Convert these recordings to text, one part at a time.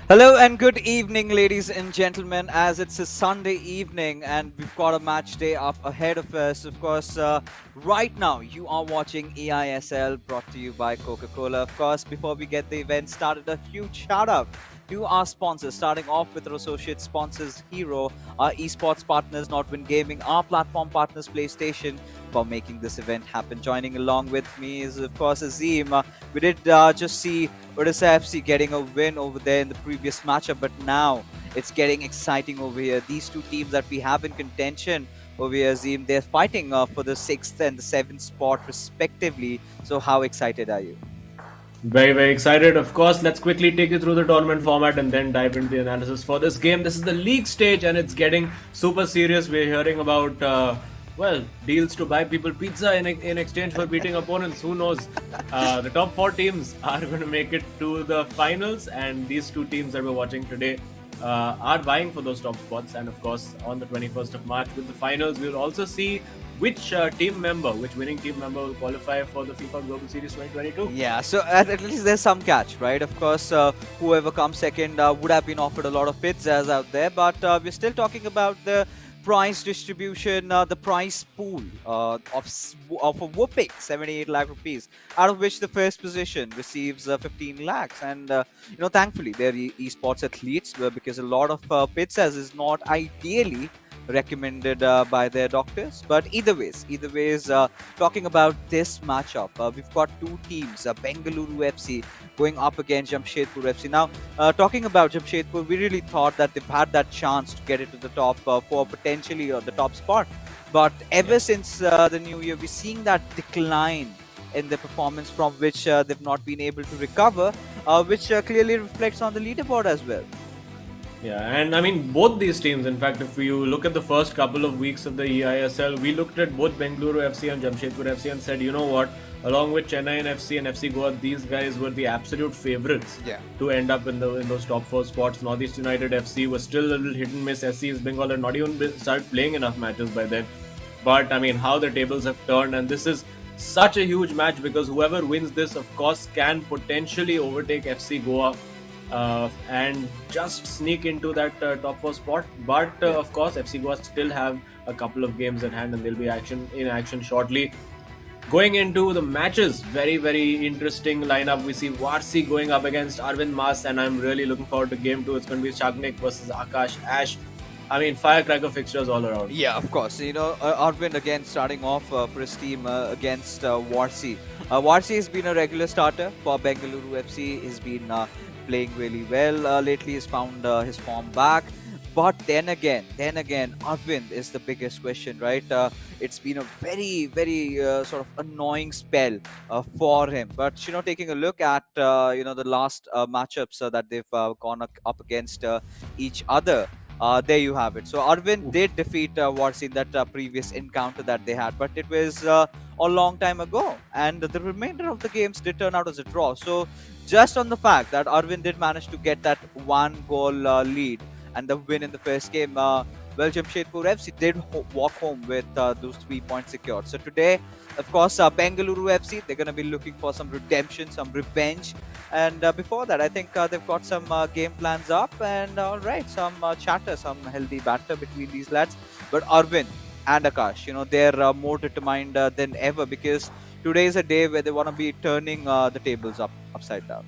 Hello and good evening, ladies and gentlemen, as it's a Sunday evening and we've got a match day up ahead of us. Of course, right now you are watching eISL brought to you by Coca-Cola. Of course, before we get the event started, a huge shout out to our sponsors, starting off with our associate sponsors, Hero, our esports partners, Nordwind Gaming, our platform partners, PlayStation, for making this event happen. Joining along with me is, of course, Azim. We did just see Odisha FC getting a win over there in the previous matchup, but now it's getting exciting over here. These two teams that we have in contention over here, Azim, they're fighting for the 6th and the 7th spot respectively. So how excited are you? Very, very excited. Of course, let's quickly take you through the tournament format and then dive into the analysis for this game. This is the league stage and it's getting super serious. We're hearing about, deals to buy people pizza in exchange for beating opponents. Who knows? The top 4 teams are going to make it to the finals, and these 2 teams that we're watching today are vying for those top spots. And of course, on the 21st of March with the finals, we'll also see which winning team member will qualify for the FIFA Global Series 2022. Yeah, so at least there's some catch, right? Of course, whoever comes second would have been offered a lot of pizzas out there, but we're still talking about the prize distribution, the prize pool of a whooping 78 lakh rupees, out of which the first position receives 15 lakhs. And, thankfully, they're esports athletes because a lot of pizzas is not ideally recommended by their doctors. But either ways, talking about this matchup, we've got 2 teams, Bengaluru FC going up against Jamshedpur FC. Now, talking about Jamshedpur, we really thought that they've had that chance to get into the top 4, potentially, or the top spot. But ever since the new year, we're seeing that decline in the performance from which they've not been able to recover, which clearly reflects on the leaderboard as well. Yeah, and I mean, both these teams, in fact, if you look at the first couple of weeks of the eISL, we looked at both Bengaluru FC and Jamshedpur FC and said, you know what, along with Chennai FC and FC Goa, these guys were the absolute favorites to end up in those top 4 spots. Northeast United FC was still a little hit and miss. SC East Bengal had not even started playing enough matches by then. But I mean, how the tables have turned, and this is such a huge match because whoever wins this, of course, can potentially overtake FC Goa and just sneak into that top 4 spot. But of course, FC Goa still have a couple of games at hand and they'll be in action shortly. Going into the matches, very, very interesting lineup. We see Varsi going up against Arvind Mas, and I'm really looking forward to game 2. It's going to be Shagnik versus Akash Ash. I mean, firecracker fixtures all around. Yeah, of course. Arvind again starting off for his team against Varsi. Varsi has been a regular starter for Bengaluru FC. He's been playing really well lately. He's found his form back. But then again, Arvind is the biggest question, right? It's been a very, very sort of annoying spell for him. But, taking a look at, the last matchups that they've gone up against each other, there you have it. So Arvind did defeat Varsi in that previous encounter that they had, but it was a long time ago. And the remainder of the games did turn out as a draw. So just on the fact that Arvind did manage to get that 1-goal lead and the win in the first game, Jamshedpur FC did walk home with those 3 points secured. So today, of course, Bengaluru FC, they're going to be looking for some redemption, some revenge. And before that, I think they've got some game plans up and some chatter, some healthy banter between these lads. But Arvind and Akash, they're more determined than ever because today is a day where they want to be turning the tables upside down.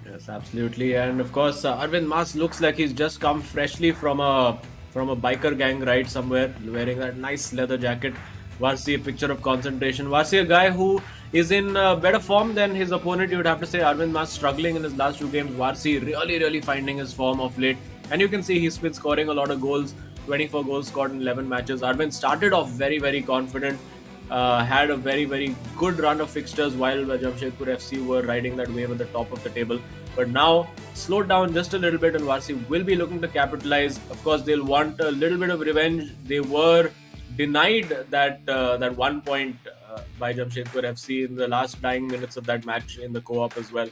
Yes, absolutely. And of course, Arvind Mas looks like he's just come freshly from a biker gang ride somewhere, wearing that nice leather jacket. Varsi, a picture of concentration. Varsi, a guy who is in better form than his opponent, you would have to say. Arvind Mas struggling in his last 2 games. Varsi really, really finding his form of late. And you can see he's been scoring a lot of goals. 24 goals scored in 11 matches. Arvind started off very, very confident. Had a very, very good run of fixtures while Jamshedpur FC were riding that wave at the top of the table. But now, slowed down just a little bit and Varsi will be looking to capitalize. Of course, they'll want a little bit of revenge. They were denied that 1 point by Jamshedpur FC in the last dying minutes of that match in the co-op as well.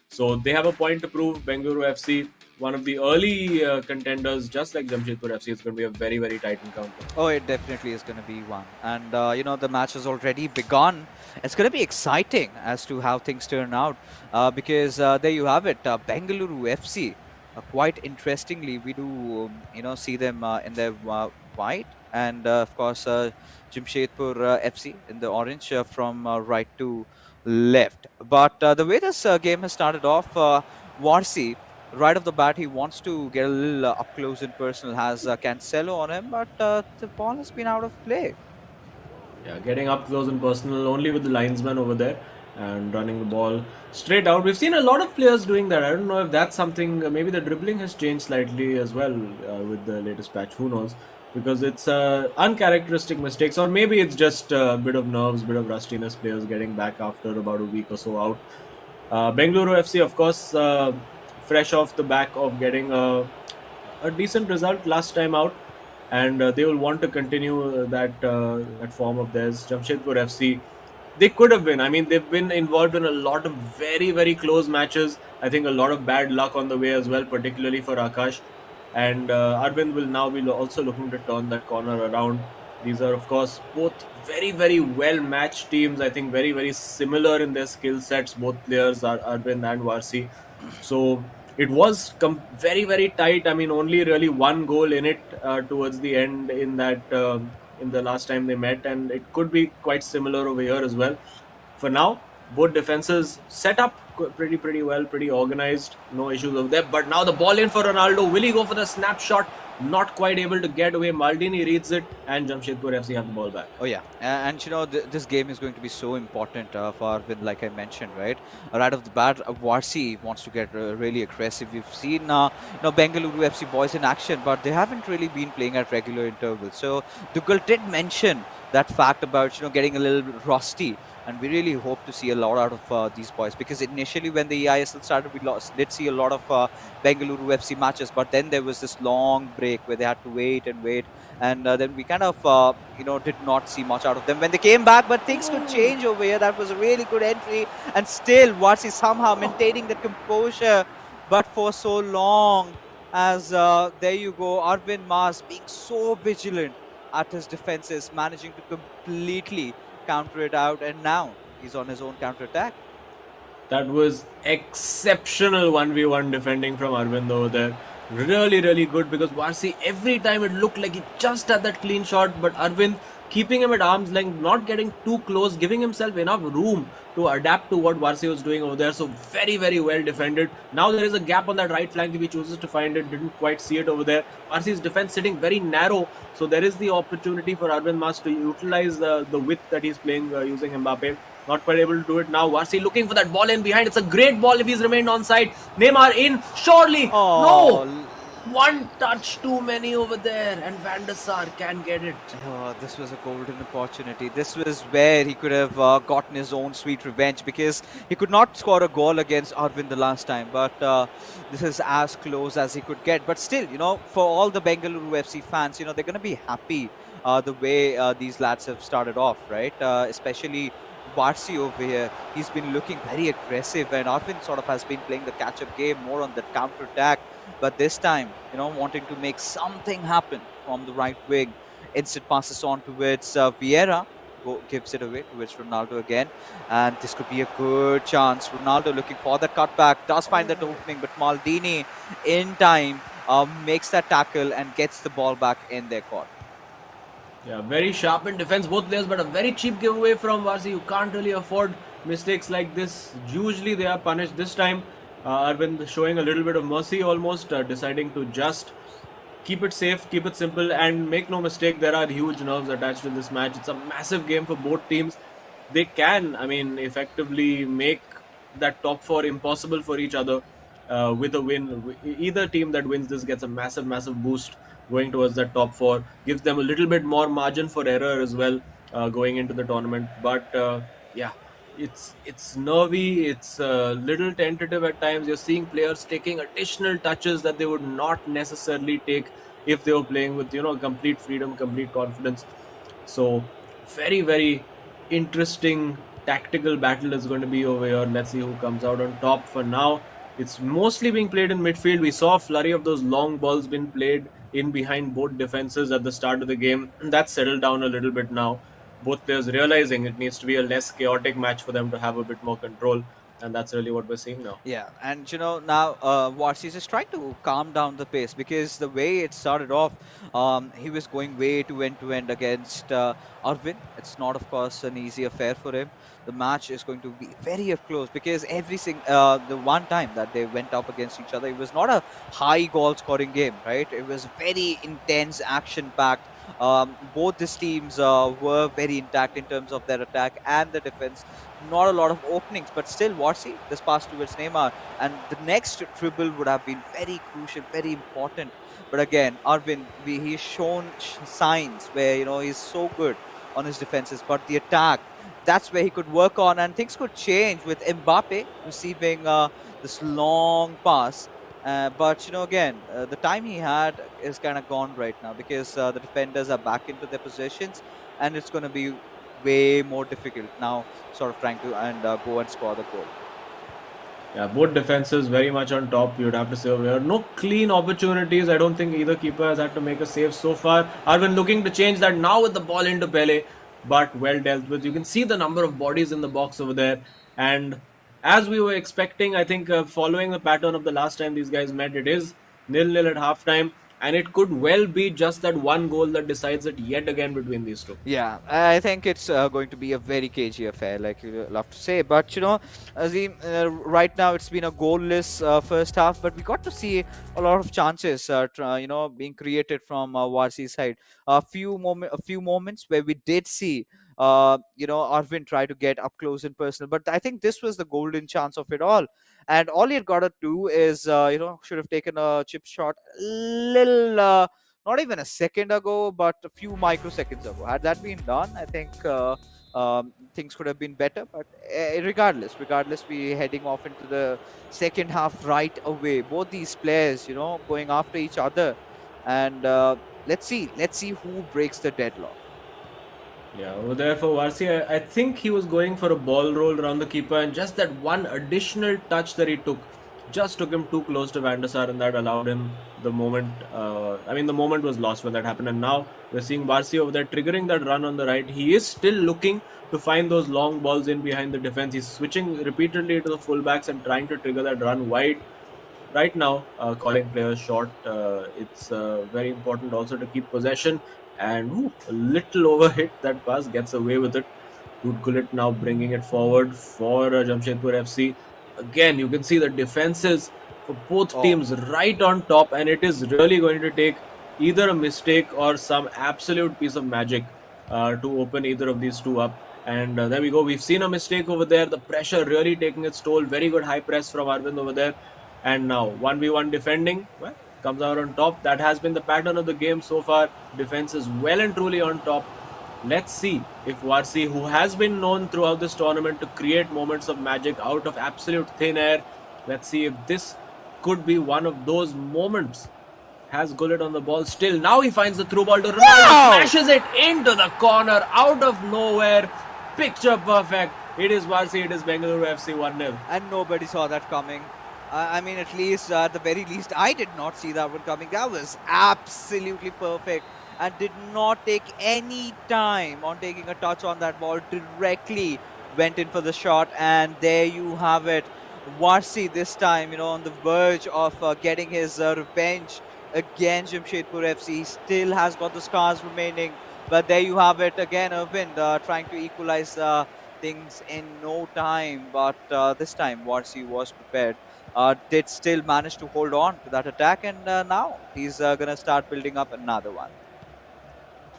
So they have a point to prove. Bengaluru FC, one of the early contenders, just like Jamshedpur FC, it's going to be a very, very tight encounter. Oh, it definitely is going to be one. And, the match has already begun. It's going to be exciting as to how things turn out because there you have it. Bengaluru FC Quite interestingly, we do see them in their white, and of course Jamshedpur FC in the orange, from right to left. But the way this game has started off, Warsi, right off the bat, he wants to get a little up close and personal, has Cancelo on him, but the ball has been out of play. Yeah, getting up close and personal only with the linesman over there and running the ball straight out. We've seen a lot of players doing that. I don't know if that's something. Maybe the dribbling has changed slightly as well with the latest patch. Who knows? Because it's uncharacteristic mistakes, or maybe it's just a bit of nerves, bit of rustiness. Players getting back after about a week or so out. Bengaluru FC, of course, fresh off the back of getting a decent result last time out, and they will want to continue that form of theirs. Jamshedpur FC, they could have been. I mean, they've been involved in a lot of very close matches. I think a lot of bad luck on the way as well, particularly for Akash. And Arvind will now be also looking to turn that corner around. These are, of course, both very well matched teams. I think very similar in their skill sets. Both players are Arvind and Varsi. So it was very tight. I mean, only really one goal in it towards the end in that in the last time they met, and it could be quite similar over here as well. For now, both defenses set up pretty well, pretty organized, no issues over there. But now the ball in for Ronaldo. Will he go for the snapshot? Not quite able to get away. Maldini reads it, and Jamshedpur FC have the ball back. Oh yeah, and this game is going to be so important for Arvind, like I mentioned, right? Right off the bat, Varsi wants to get really aggressive. We've seen Bengaluru FC boys in action, but they haven't really been playing at regular intervals. So Dugal did mention that fact about getting a little bit rusty, and we really hope to see a lot out of these boys, because initially when the eISL started, we did see a lot of Bengaluru FC matches, but then there was this long break where they had to wait and wait, and then we kind of did not see much out of them when they came back. But things could change over here. That was a really good entry, and still Varsi somehow maintaining the composure, but for so long. As there you go, Arvind Mas being so vigilant at his defenses, managing to completely counter it out, and now he's on his own counter attack. That was exceptional 1v1 defending from Arvind over there. Really good, because Varsi, every time it looked like he just had that clean shot, but Arvind keeping him at arm's length, not getting too close, giving himself enough room to adapt to what Varsi was doing over there. So very well defended. Now there is a gap on that right flank if he chooses to find it. Didn't quite see it over there. Varsi's defense sitting very narrow, so there is the opportunity for Arvind Mas to utilize the width that he's playing using Mbappe. Not quite able to do it now. Varsi looking for that ball in behind. It's a great ball if he's remained on side. Neymar in. Surely. Oh, No. One touch too many over there, and Van der Sar can get it. oh, this was a golden opportunity. This was where he could have gotten his own sweet revenge, because he could not score a goal against Arvind the last time. But this is as close as he could get. But still, for all the Bengaluru FC fans, they're going to be happy the way these lads have started off, right? Especially Varsi over here. He's been looking very aggressive, and Arvind sort of has been playing the catch-up game more on the counter-attack. But this time, wanting to make something happen from the right wing. Instant passes on towards Vieira. Gives it away towards Ronaldo again. And this could be a good chance. Ronaldo looking for the cutback. Does find that opening, but Maldini in time makes that tackle and gets the ball back in their court. Yeah, very sharp in defense, both players, but a very cheap giveaway from Varsi. You can't really afford mistakes like this. Usually they are punished. This time, Arvind showing a little bit of mercy almost, deciding to just keep it safe, keep it simple, and make no mistake, there are huge nerves attached to this match. It's a massive game for both teams. They can, effectively make that top four impossible for each other with a win. Either team that wins this gets a massive boost going towards that top four, gives them a little bit more margin for error as well going into the tournament. But yeah, it's nervy, it's a little tentative at times. You're seeing players taking additional touches that they would not necessarily take if they were playing with complete freedom, complete confidence. So very interesting tactical battle is going to be over here. Let's see who comes out on top. For now, it's mostly being played in midfield. We saw a flurry of those long balls being played in behind both defenses at the start of the game. That's settled down a little bit now. Both players realizing it needs to be a less chaotic match for them to have a bit more control. and that's really what we're seeing now. Yeah, and now Varsi is trying to calm down the pace because the way it started off, he was going way too end to end against Arvin. It's not, of course, an easy affair for him. The match is going to be very up close because the one time that they went up against each other, it was not a high goal scoring game, right? It was very intense, action packed. Both these teams were very intact in terms of their attack and the defense. Not a lot of openings, but still, Warsi, this pass towards Neymar, and the next dribble would have been very crucial, very important. But again, Arvin, he's shown signs where he's so good on his defenses, but the attack, that's where he could work on, and things could change with Mbappe receiving this long pass. But again, the time he had is kind of gone right now because the defenders are back into their positions, and it's going to be way more difficult now, sort of trying to and go and score the goal. Yeah, both defenses very much on top. You'd have to say there are no clean opportunities. I don't think either keeper has had to make a save so far. Arvin looking to change that now with the ball into Pele, but well dealt with. You can see the number of bodies in the box over there, and as we were expecting, I think following the pattern of the last time these guys met, it is 0-0 at halftime, and it could well be just that one goal that decides it yet again between these two. Yeah, I think it's going to be a very cagey affair, like you love to say. But Azim, right now it's been a goalless first half, but we got to see a lot of chances, being created from Warsi's side. A few moments where we did see, Arvin try to get up close and personal. But I think this was the golden chance of it all. And all he had got to do is, should have taken a chip shot a little. Not even a second ago, but a few microseconds ago. Had that been done, I think things could have been better. But regardless, we heading off into the second half right away. Both these players, going after each other, and let's see who breaks the deadlock. Yeah, over there for Varsi, I think he was going for a ball roll around the keeper, and just that one additional touch that he took just took him too close to Van der Sar, and that allowed him the moment. The moment was lost when that happened, and now we're seeing Varsi over there triggering that run on the right. He is still looking to find those long balls in behind the defense. He's switching repeatedly to the fullbacks and trying to trigger that run wide. Right now, calling players short. It's very important also to keep possession. And a little overhit that pass, gets away with it. Dude Gullit now bringing it forward for Jamshedpur FC. Again, you can see the defenses for both teams right on top, and it is really going to take either a mistake or some absolute piece of magic to open either of these two up. And there we go. We've seen a mistake over there. The pressure really taking its toll. Very good high press from Arvind over there. And now 1v1 defending. Well, comes out on top. That has been the pattern of the game so far. Defense is well and truly on top. Let's see if Varsi, who has been known throughout this tournament to create moments of magic out of absolute thin air, let's see if this could be one of those moments. Has Gullit on the ball still. Now he finds the through ball to Ronaldo. Wow! Smashes it into the corner out of nowhere. Picture perfect. It is Varsi, it is Bengaluru FC 1-0. And nobody saw that coming. At least, at the very least, I did not see that one coming. That was absolutely perfect and did not take any time on taking a touch on that ball. Directly went in for the shot, and there you have it. Varsi this time, on the verge of getting his revenge against Jamshedpur FC. He still has got the scars remaining, but there you have it again. Irvin trying to equalize things in no time, but this time Varsi was prepared. Did still manage to hold on to that attack, and now he's going to start building up another one.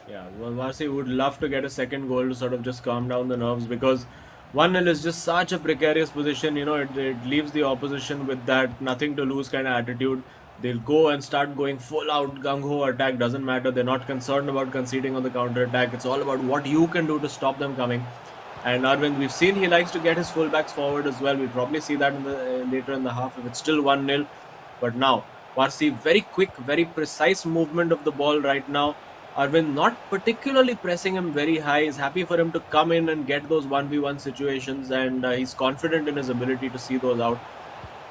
Yeah, well, Varsi would love to get a second goal to sort of just calm down the nerves, because 1-0 is just such a precarious position. It leaves the opposition with that nothing to lose kind of attitude. They'll go and start going full out gung-ho attack. Doesn't matter. They're not concerned about conceding on the counter attack. It's all about what you can do to stop them coming. And Arvind, we've seen he likes to get his fullbacks forward as well. We'll probably see that later in the half if it's still 1-0. But now, Varsi, very quick, very precise movement of the ball right now. Arvind not particularly pressing him very high. He's happy for him to come in and get those 1v1 situations, and he's confident in his ability to see those out.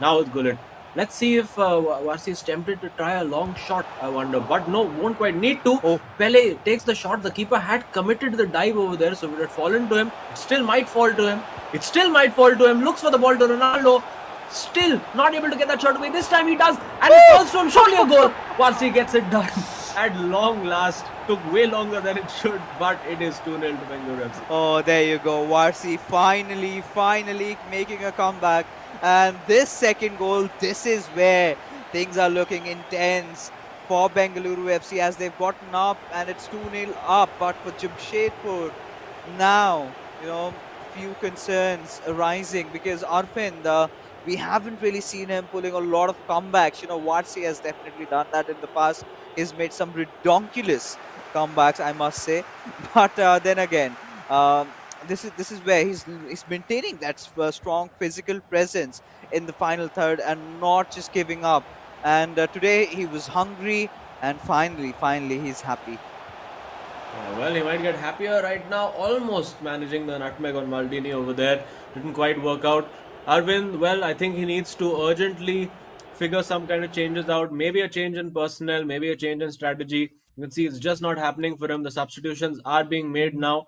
Now with Gullit. Let's see if Varsi is tempted to try a long shot, I wonder. But no, won't quite need to. Oh, Pele takes the shot. The keeper had committed the dive over there, so it had fallen to him. It still might fall to him. It still might fall to him. Looks for the ball to Ronaldo. Still not able to get that shot away. This time he does, and it falls to him. Surely a goal. Varsi gets it done. At long last, took way longer than it should, but it is 2-0 to Bengaluru FC. oh, there you go. Varsi finally making a comeback. And this second goal, this is where things are looking intense for Bengaluru FC as they've gotten up and it's 2-0 up. But for Jamshedpur, now, few concerns arising because Arvind, we haven't really seen him pulling a lot of comebacks. Varsi has definitely done that in the past. He's made some ridiculous comebacks, I must say. But then again, this is where he's maintaining that strong physical presence in the final third and not just giving up. And today he was hungry, and finally he's happy. Well, he might get happier right now. Almost managing the nutmeg on Maldini over there. Didn't quite work out. Arvind, well, I think he needs to urgently figure some kind of changes out. Maybe a change in personnel, maybe a change in strategy. You can see it's just not happening for him. The substitutions are being made now.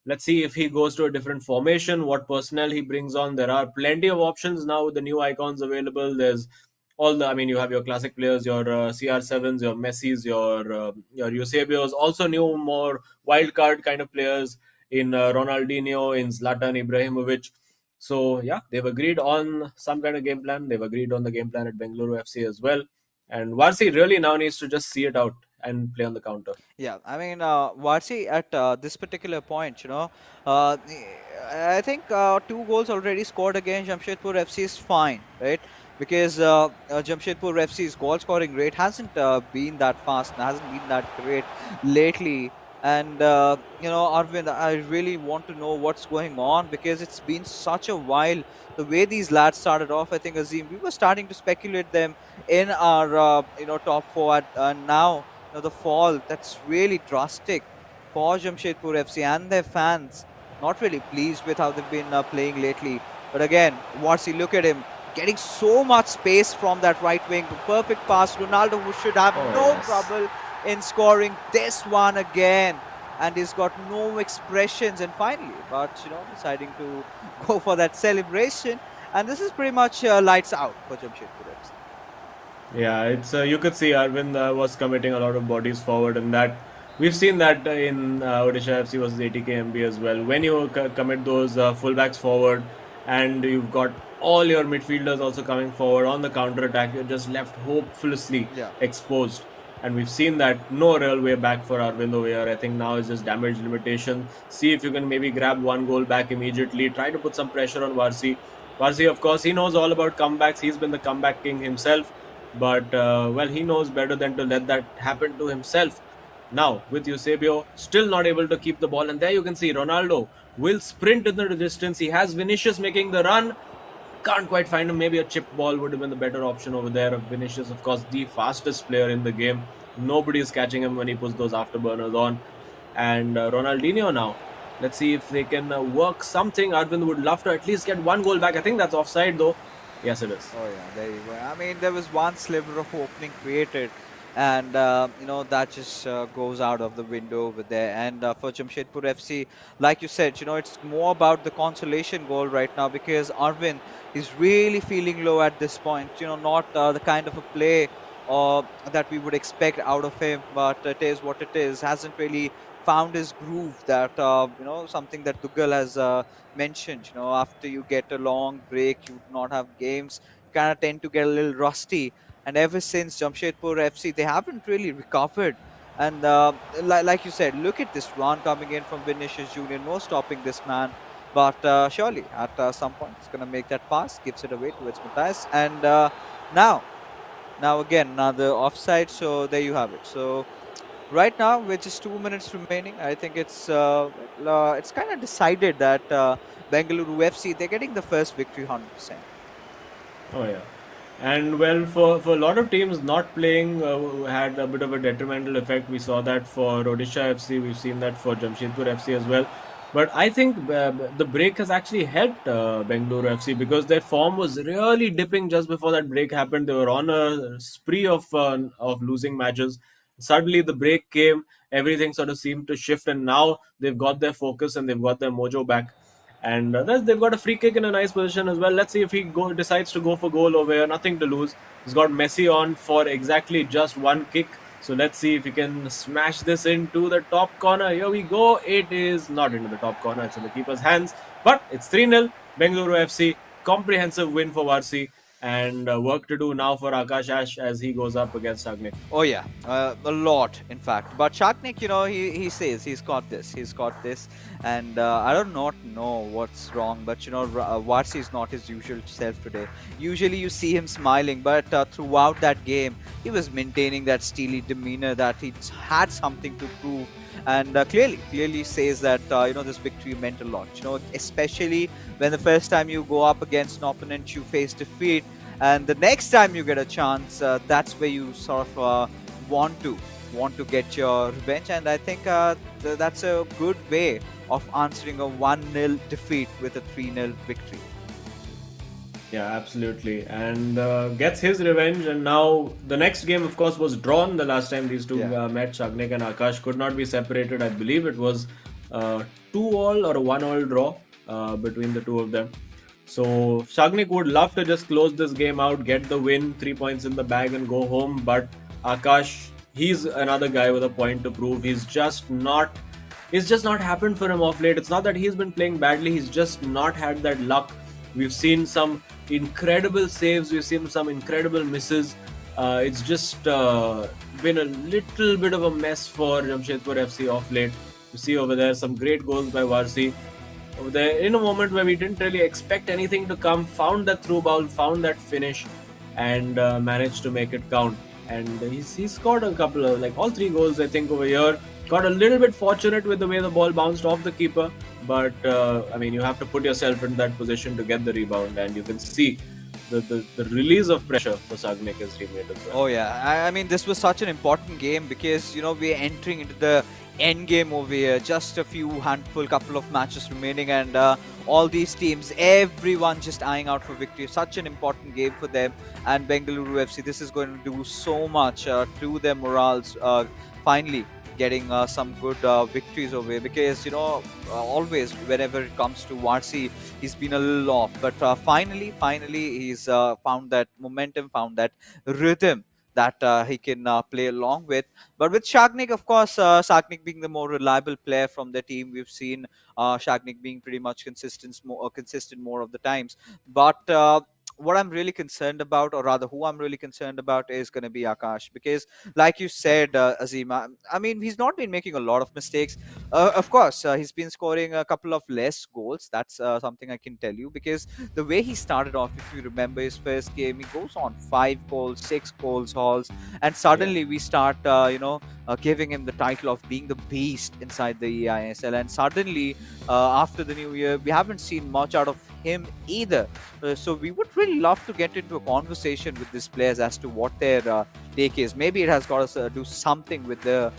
Let's see if he goes to a different formation, what personnel he brings on. There are plenty of options now with the new icons available. There's I mean, you have your classic players, your CR7s, your Messis, your Eusebios, also new, more wild card kind of players in Ronaldinho, in Zlatan Ibrahimovic. So, yeah, they've agreed on some kind of game plan. They've agreed on the game plan at Bengaluru FC as well. And Varsi really now needs to just see it out and play on the counter. Yeah, I mean, Varsi at this particular point, I think two goals already scored against Jamshedpur FC is fine, right? Because Jamshedpur FC's goal scoring rate hasn't been that fast, hasn't been that great lately. And Arvind, I really want to know what's going on because it's been such a while. The way these lads started off, I think Azim, we were starting to speculate them in our top four, and now the fall that's really drastic for Jamshedpur FC and their fans. Not really pleased with how they've been playing lately. But again, Varsi, look at him getting so much space from that right wing. Perfect pass. Ronaldo who should have no trouble in scoring this one again. And he's got no expressions. And finally, but deciding to go for that celebration. And this is pretty much lights out for Jamshedpur FC. Yeah, it's you could see Arvind was committing a lot of bodies forward, and that we've seen that in Odisha FC versus ATKMB as well. When you commit those fullbacks forward, and you've got all your midfielders also coming forward on the counter attack, you're just left hopelessly exposed. And we've seen that no real way back for Arvind over here. I think now is just damage limitation. See if you can maybe grab one goal back immediately. Try to put some pressure on Varsi. Varsi, of course, he knows all about comebacks. He's been the comeback king himself. But, well, he knows better than to let that happen to himself. Now, with Eusebio, still not able to keep the ball. And there you can see Ronaldo will sprint in the distance. He has Vinicius making the run. Can't quite find him. Maybe a chip ball would have been the better option over there. Vinicius, of course, the fastest player in the game. Nobody is catching him when he puts those afterburners on. And Ronaldinho now. Let's see if they can work something. Arvind would love to at least get one goal back. I think that's offside though. Yes, it is. Oh yeah, there you go. I mean, there was one sliver of opening created, and that just goes out of the window over there. And for Jamshedpur FC, like you said, it's more about the consolation goal right now because Arvind is really feeling low at this point. Not the kind of a play that we would expect out of him, but it is what it is. Hasn't really found his groove. That something that Tuchel has mentioned. After you get a long break, you do not have games, you kind of tend to get a little rusty. And ever since Jamshedpur FC, they haven't really recovered. And like you said, look at this run coming in from Vinicius Junior. No stopping this man. But surely at some point, he's going to make that pass, gives it away towards Matthias. And now again, another offside. So there you have it. So right now, with just 2 minutes remaining, I think it's kind of decided that Bengaluru FC, they're getting the first victory 100%. Oh yeah. And well, for a lot of teams, not playing had a bit of a detrimental effect. We saw that for Odisha FC, we've seen that for Jamshedpur FC as well. But I think the break has actually helped Bengaluru FC because their form was really dipping just before that break happened. They were on a spree of losing matches. Suddenly, the break came. Everything sort of seemed to shift, and now they've got their focus and they've got their mojo back. And they've got a free kick in a nice position as well. Let's see if he decides to go for goal over here. Nothing to lose. He's got Messi on for exactly just one kick. So let's see if he can smash this into the top corner. Here we go. It is not into the top corner. It's in the keeper's hands. But it's 3-0. Bengaluru FC. Comprehensive win for Varsi. And work to do now for Akash Ash as he goes up against Agni. Oh yeah, a lot in fact. But Sharknik, he says he's got this. He's got this, and I do not know what's wrong. But Varsi is not his usual self today. Usually you see him smiling, but throughout that game, he was maintaining that steely demeanor that he had something to prove. And clearly says that this victory meant a lot. Especially when the first time you go up against an opponent, you face defeat, and the next time you get a chance, that's where you sort of want to get your revenge. And I think that's a good way of answering a 1-0 defeat with a 3-0 victory. Yeah, absolutely. And gets his revenge. And now the next game, of course, was drawn the last time these two met. Shagnik and Akash could not be separated. I believe it was 2-2 or a 1-1 draw between the two of them. So Shagnik would love to just close this game out, get the win, 3 points in the bag, and go home. But Akash, he's another guy with a point to prove. It's just not happened for him off late. It's not that he's been playing badly. He's just not had that luck. We've seen some incredible saves. We've seen some incredible misses. It's just been a little bit of a mess for Jamshedpur FC off late. You see over there some great goals by Varsi. Over there, in a moment where we didn't really expect anything to come, found that through ball, found that finish, and managed to make it count. And he's scored a couple of, like, all 3 goals, I think, over here. Got a little bit fortunate with the way the ball bounced off the keeper, but I mean, you have to put yourself in that position to get the rebound, and you can see the release of pressure for Sagnik as he made as well. Oh yeah, I mean, this was such an important game because we're entering into the end game over here. Just a couple of matches remaining, and all these teams, everyone just eyeing out for victory. Such an important game for them, and Bengaluru FC. This is going to do so much to their morals. Finally getting some good victories over here, because always whenever it comes to Varsi, he's been a little off, but finally he's found that momentum, found that rhythm that he can play along with. But with Shagnik, of course, Shagnik being the more reliable player from the team, we've seen Shagnik being pretty much consistent more of the times. But what I'm really concerned about, or rather who I'm really concerned about, is going to be Akash, because like you said, Azima, I mean, he's not been making a lot of mistakes. Of course, he's been scoring a couple of less goals. That's something I can tell you, because the way he started off, if you remember his first game, he goes on 5 goals, 6 goals hauls, and suddenly we start giving him the title of being the beast inside the eISL. And suddenly after the new year, we haven't seen much out of him either. So we would really love to get into a conversation with these players as to what their take is. Maybe it has got to do something with the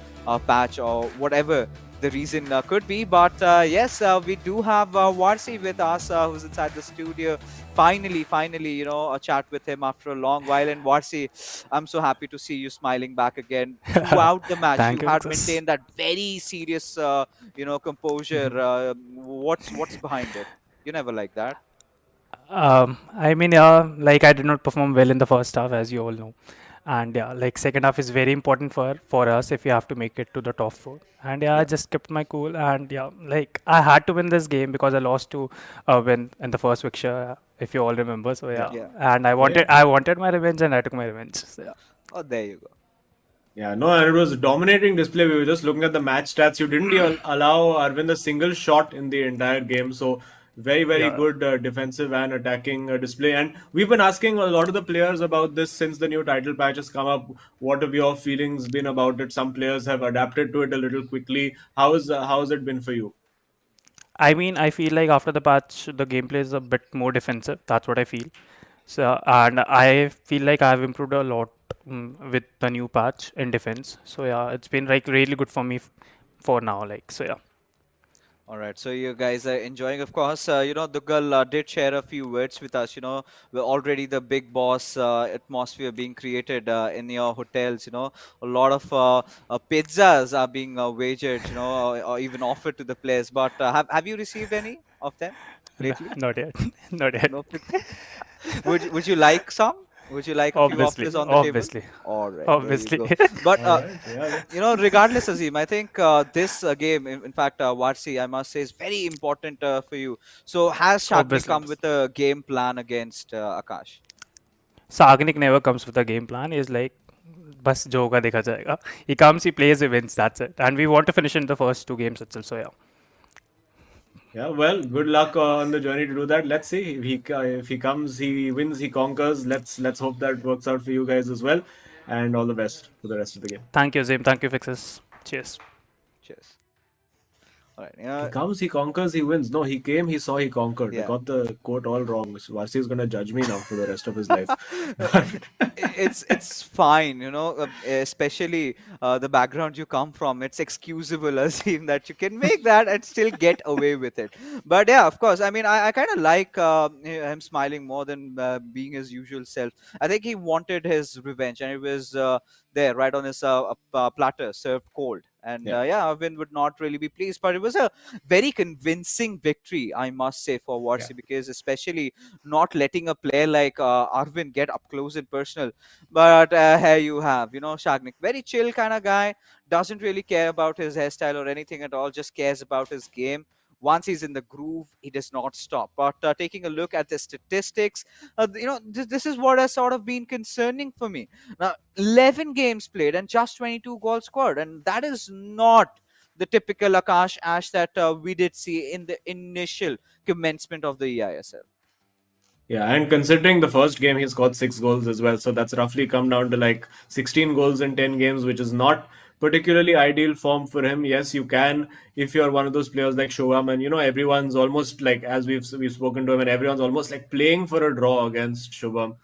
patch, or whatever the reason could be. But yes, we do have Varsi with us, who's inside the studio. Finally, a chat with him after a long while. And Varsi, I'm so happy to see you smiling back again. Throughout the match, Thank you you, had Mrs. maintained that very serious, composure. What's behind it? You never like that. I mean, yeah, like I did not perform well in the first half, as you all know, and yeah, like second half is very important for us if we have to make it to the top 4. And yeah, I Yeah. just kept my cool, and yeah, like I had to win this game because I lost to win in the first fixture, if you all remember. So yeah, Yeah. Yeah. and Yeah. I wanted my revenge, and I took my revenge. So, yeah. Oh, there you go. Yeah, no, and it was a dominating display. We were just looking at the match stats. You didn't even allow Arvind a single shot in the entire game. So, very, very Yeah. good defensive and attacking display. And we've been asking a lot of the players about this since the new title patch has come up. What have your feelings been about it? Some players have adapted to it a little quickly. How has it been for you? I mean, I feel like after the patch, the gameplay is a bit more defensive. That's what I feel. So, and I feel like I've improved a lot with the new patch in defense. So yeah, it's been like really good for me for now. Like, so yeah. All right, so you guys are enjoying, of course. Dugal did share a few words with us. We're already the big boss atmosphere being created in your hotels. A lot of pizzas are being wagered, or even offered to the players. But have you received any of them No, lately? not yet. Not yet. No pizza. Would you like some? Would you like a few Obviously, offers on the table? obviously, All right, there you obviously. go. But All right, yeah. regardless, Azim, I think this game, in fact, Varsi, I must say, is very important for you. So, has Shagni Obviously, come with obviously. a game plan against Akash? Sagnik never comes with a game plan. He's like, बस जो होगा देखा जाएगा. He comes, he plays, he wins. That's it. And we want to finish in the first two games itself. So yeah. Yeah, well, good luck on the journey to do that. Let's see if he comes, he wins, he conquers. Let's hope that works out for you guys as well, and all the best for the rest of the game. Thank you, Zim. Thank you, Fixes. Cheers. Cheers. All right. He comes, he conquers, he wins. No, he came, he saw, he conquered. I Yeah. got the quote all wrong. Varsi is gonna judge me now for the rest of his life. It's fine, especially the background you come from. It's excusable, Azim, that you can make that and still get away with it. But yeah, of course, I mean, I kind of like him smiling more than being his usual self. I think he wanted his revenge, and it was there right on his platter, served cold. And Yeah. yeah, Arvind would not really be pleased, but it was a very convincing victory, I must say, for Yeah. Warsi, because especially not letting a player like Arvind get up close and personal. But here you have, Shagnik, very chill kind of guy, doesn't really care about his hairstyle or anything at all, just cares about his game. Once he's in the groove, he does not stop. But taking a look at the statistics, this is what has sort of been concerning for me. Now, 11 games played and just 22 goals scored, and that is not the typical Akash Ash that we did see in the initial commencement of the eISL. Yeah, and considering the first game he scored 6 goals as well, so that's roughly come down to like 16 goals in 10 games, which is not particularly ideal form for him. Yes, you can if you're one of those players like Shobham, and everyone's almost like, as we've spoken to him, and everyone's almost like playing for a draw against Shobham.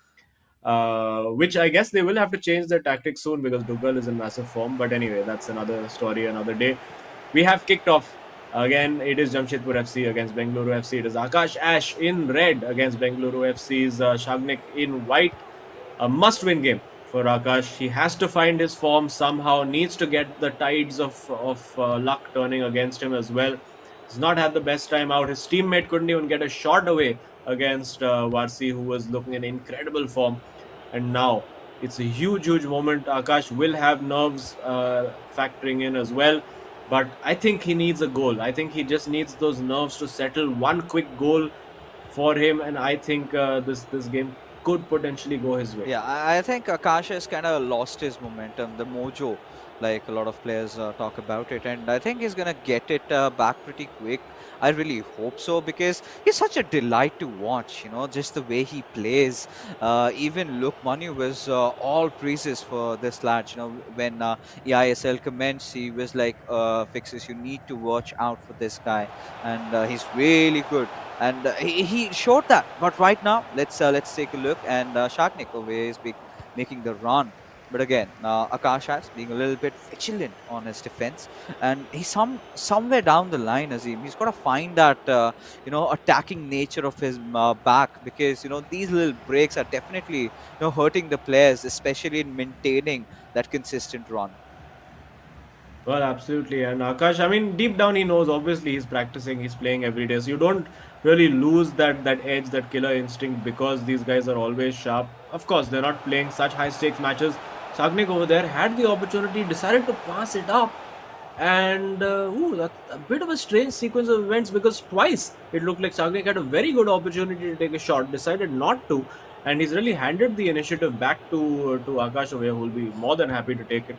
Which I guess they will have to change their tactics soon because Dugal is in massive form. But anyway, that's another story, another day. We have kicked off. Again, it is Jamshedpur FC against Bengaluru FC. It is Akash Ash in red against Bengaluru FC's Shagnik in white. A must-win game for Akash. He has to find his form somehow. Needs to get the tides of luck turning against him as well. He's not had the best time out. His teammate couldn't even get a shot away against Varsi, who was looking in incredible form. And now it's a huge, huge moment. Akash will have nerves factoring in as well. But I think he needs a goal. I think he just needs those nerves to settle. One quick goal for him, and I think this game could potentially go his way. Yeah, I think Akash has kind of lost his momentum, the mojo, like a lot of players talk about it, and I think he's gonna get it back pretty quick. I really hope so, because he's such a delight to watch. Just the way he plays. Even Luke Manu was all praises for this lad. When eISL commenced, he was like, "Fixes, you need to watch out for this guy," and he's really good. And he showed that. But right now, let's take a look. And Shagnik over here is making the run. But again, Akash has being a little bit vigilant on his defense, and he's somewhere down the line, Azim. He's got to find that attacking nature of his back, because these little breaks are definitely hurting the players, especially in maintaining that consistent run. Well, absolutely. And Akash, I mean, deep down he knows, obviously he's practicing, he's playing every day. So you don't really lose that edge, that killer instinct, because these guys are always sharp. Of course, they're not playing such high stakes matches. Sagnik over there had the opportunity, decided to pass it up. And that's a bit of a strange sequence of events, because twice it looked like Sagnik had a very good opportunity to take a shot, decided not to. And he's really handed the initiative back to Akash over here, who will be more than happy to take it.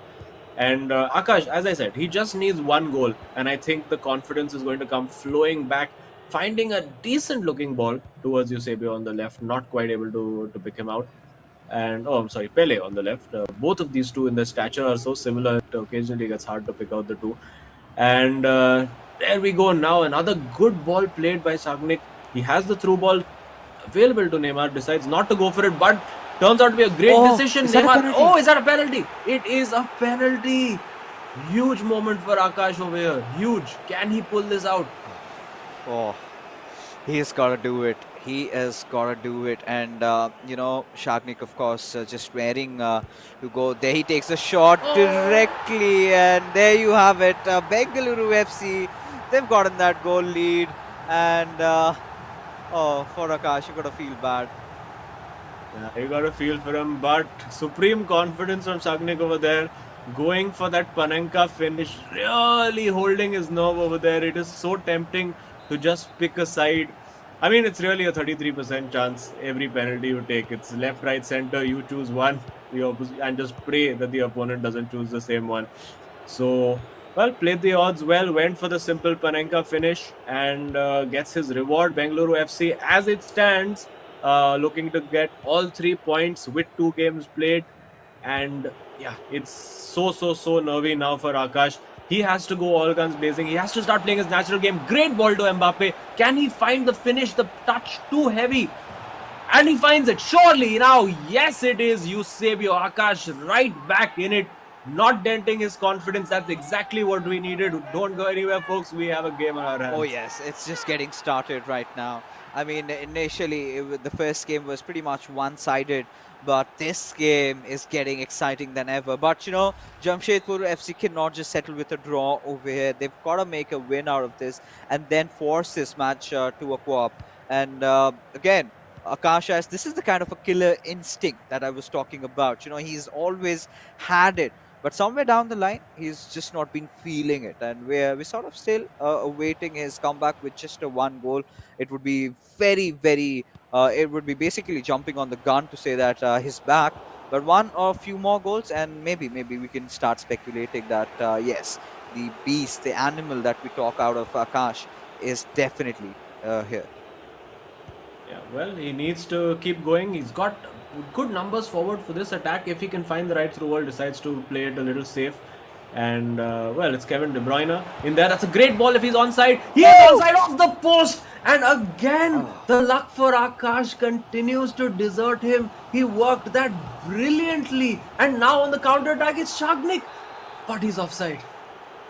And Akash, as I said, he just needs one goal, and I think the confidence is going to come flowing back, finding a decent looking ball towards Eusebio on the left, not quite able to pick him out. And I'm sorry, Pele on the left. Both of these two in their stature are so similar, it occasionally gets hard to pick out the two. And there we go. Now another good ball played by Sagnik. He has the through ball available to Neymar, decides not to go for it, but turns out to be a great decision. Is that a Neymar, penalty? is that a penalty? It is a penalty. Huge moment for Akash over here. Huge. Can he pull this out? Oh, he's got to do it. He has got to do it. And, Shagnik, of course, just wearing to go. There he takes a shot directly. And there you have it. Bengaluru FC, they've gotten that goal lead. And, for Akash, you got to feel bad. Yeah, you got to feel for him, but supreme confidence from Sagnik over there, going for that Panenka finish, really holding his nerve over there. It is so tempting to just pick a side. I mean, it's really a 33% chance every penalty you take. It's left, right, center. You choose one, and just pray that the opponent doesn't choose the same one. So, well, played the odds well, went for the simple Panenka finish, and gets his reward. Bengaluru FC, as it stands, looking to get all 3 points with 2 games played. And yeah, it's so nervy now for Akash. He has to go all guns blazing. He has to start playing his natural game. Great ball to Mbappe. Can he find the finish? The touch too heavy. And he finds it. Surely now, yes, it is Eusebio Akash right back in it. Not denting his confidence. That's exactly what we needed. Don't go anywhere, folks. We have a game on our hands. Oh, yes. It's just getting started right now. I mean, initially, the first game was pretty much one-sided, but this game is getting exciting than ever. But, Jamshedpur FC cannot just settle with a draw over here. They've got to make a win out of this and then force this match to a co-op. And again, Akash, this is the kind of a killer instinct that I was talking about. He's always had it. But somewhere down the line, he's just not been feeling it. And we're sort of still awaiting his comeback with just a one goal. It would be it would be basically jumping on the gun to say that he's back. But one or few more goals, and maybe we can start speculating that, yes, the beast, the animal that we talk out of Akash is definitely here. Yeah, well, he needs to keep going. He's got good numbers forward for this attack. If he can find the right through ball, decides to play it a little safe. And, well, it's Kevin De Bruyne in there. That's a great ball if he's onside. He is onside off the post. And again, the luck for Akash continues to desert him. He worked that brilliantly. And now on the counter-attack, it's Shagnik. But he's offside.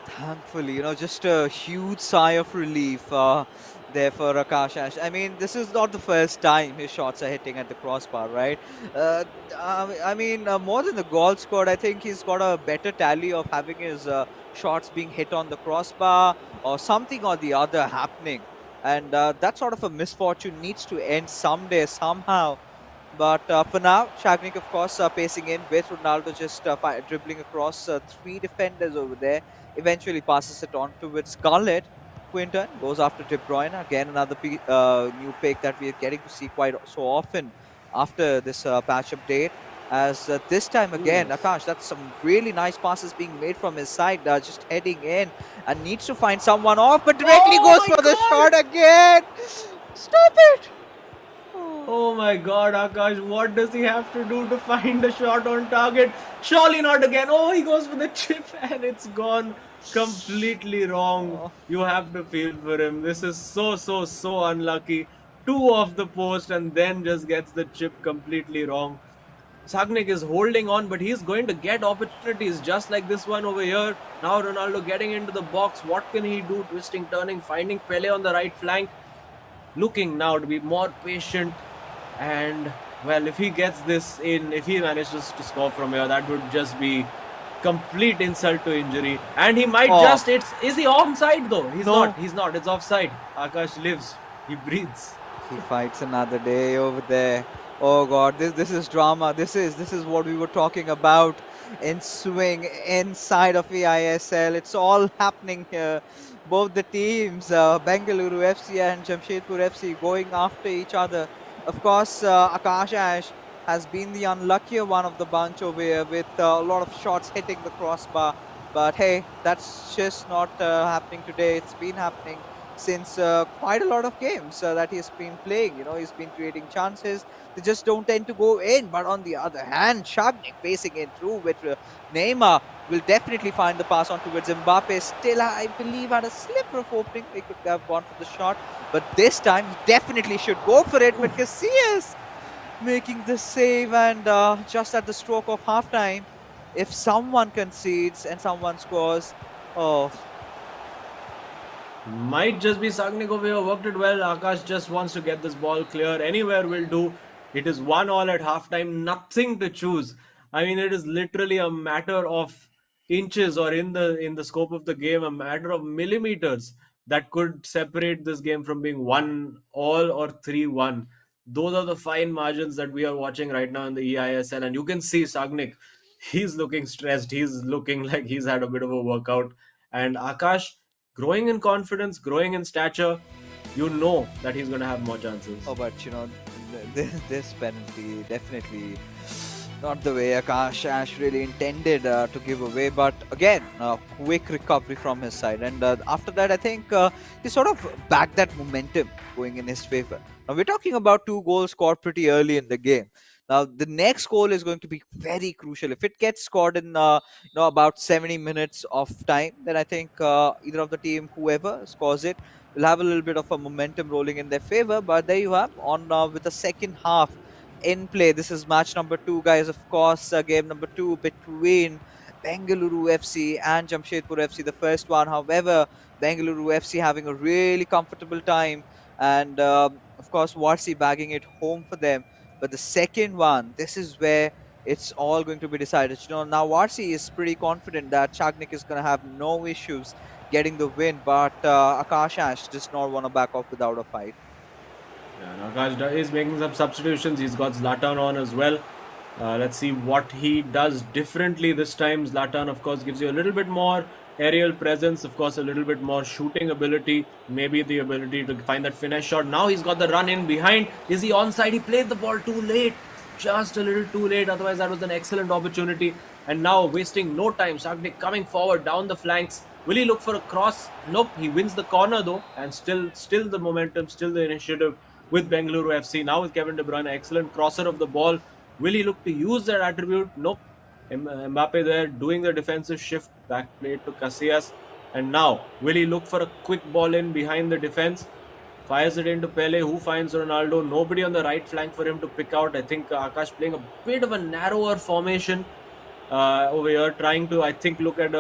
Thankfully, just a huge sigh of relief there for Akash. I mean, this is not the first time his shots are hitting at the crossbar, right? More than the goal scored, I think he's got a better tally of having his shots being hit on the crossbar or something or the other happening. And that sort of a misfortune needs to end someday, somehow. But for now, Shagnik, of course, pacing in with Ronaldo just dribbling across 3 defenders over there. Eventually passes it on towards Scarlett. Quinton goes after De Bruyne. Again, another new pick that we are getting to see quite so often after this patch update. As this time again, Akash, that's some really nice passes being made from his side, just heading in and needs to find someone off, but directly goes for the shot again. Stop it! Oh my god, Akash, what does he have to do to find a shot on target? Surely not again. Oh, he goes for the chip and it's gone completely wrong. You have to feel for him. This is so unlucky. 2 off the post and then just gets the chip completely wrong. Sagnik is holding on, but he's going to get opportunities just like this one over here. Now Ronaldo getting into the box. What can he do? Twisting, turning, finding Pele on the right flank. Looking now to be more patient. And, well, if he gets this in, if he manages to score from here, that would just be complete insult to injury. And he might is he onside though? He's not. It's offside. Akash lives. He breathes. He fights another day over there. Oh God, this is drama. This is what we were talking about. Ensuing inside of eISL. It's all happening here. Both the teams, Bengaluru FC and Jamshedpur FC, going after each other. Of course, Akash Ash has been the unluckier one of the bunch over here with a lot of shots hitting the crossbar. But hey, that's just not happening today. It's been happening since quite a lot of games that he's been playing. He's been creating chances. They just don't tend to go in. But on the other hand, Shagnik pacing it through with Neymar will definitely find the pass on towards Mbappe. Still, I believe, had a sliver of opening. They could have gone for the shot. But this time, he definitely should go for it. But Casillas making the save, and just at the stroke of halftime, if someone concedes and someone scores, Might just be Sagnik over here. Worked it well. Akash just wants to get this ball clear. Anywhere will do. It is 1-1 at halftime. Nothing to choose. I mean, it is literally a matter of inches, or in the scope of the game, a matter of millimeters that could separate this game from being 1-1 or 3-1. Those are the fine margins that we are watching right now in the eISL, and you can see Sagnik. He's looking stressed. He's looking like he's had a bit of a workout. And Akash, growing in confidence, growing in stature, you know that he's going to have more chances. Oh, but this penalty definitely not the way Akash Ash really intended to give away. But again, quick recovery from his side, and after that, I think he sort of backed that momentum going in his favor. Now we're talking about two goals scored pretty early in the game. Now the next goal is going to be very crucial. If it gets scored in about 70 minutes of time, then I think either of the team, whoever scores it, will have a little bit of a momentum rolling in their favor. But there you have on with the second half in play. This is match number 2, guys. Of course, game number 2 between Bengaluru FC and Jamshedpur FC. The first one, however, Bengaluru FC having a really comfortable time, and of course, Warsi bagging it home for them. But the second one, this is where it's all going to be decided. Now Warsi is pretty confident that Chagnik is going to have no issues getting the win, but Akash Ash does not want to back off without a fight. Yeah, Nakash is making some substitutions. He's got Zlatan on as well. Let's see what he does differently this time. Zlatan, of course, gives you a little bit more aerial presence, of course, a little bit more shooting ability, maybe the ability to find that finesse shot. Now he's got the run in behind. Is he onside? He played the ball too late, just a little too late. Otherwise, that was an excellent opportunity. And now, wasting no time, Sagnik coming forward down the flanks. Will he look for a cross? Nope. He wins the corner though, and still the momentum, still the initiative with Bengaluru FC. Now with Kevin De Bruyne, excellent crosser of the ball. Will he look to use that attribute? Nope. Mbappe there doing the defensive shift, back play to Casillas. And now, will he look for a quick ball in behind the defense? Fires it into Pele, who finds Ronaldo. Nobody on the right flank for him to pick out. I think Akash playing a bit of a narrower formation over here, trying to, I think, look at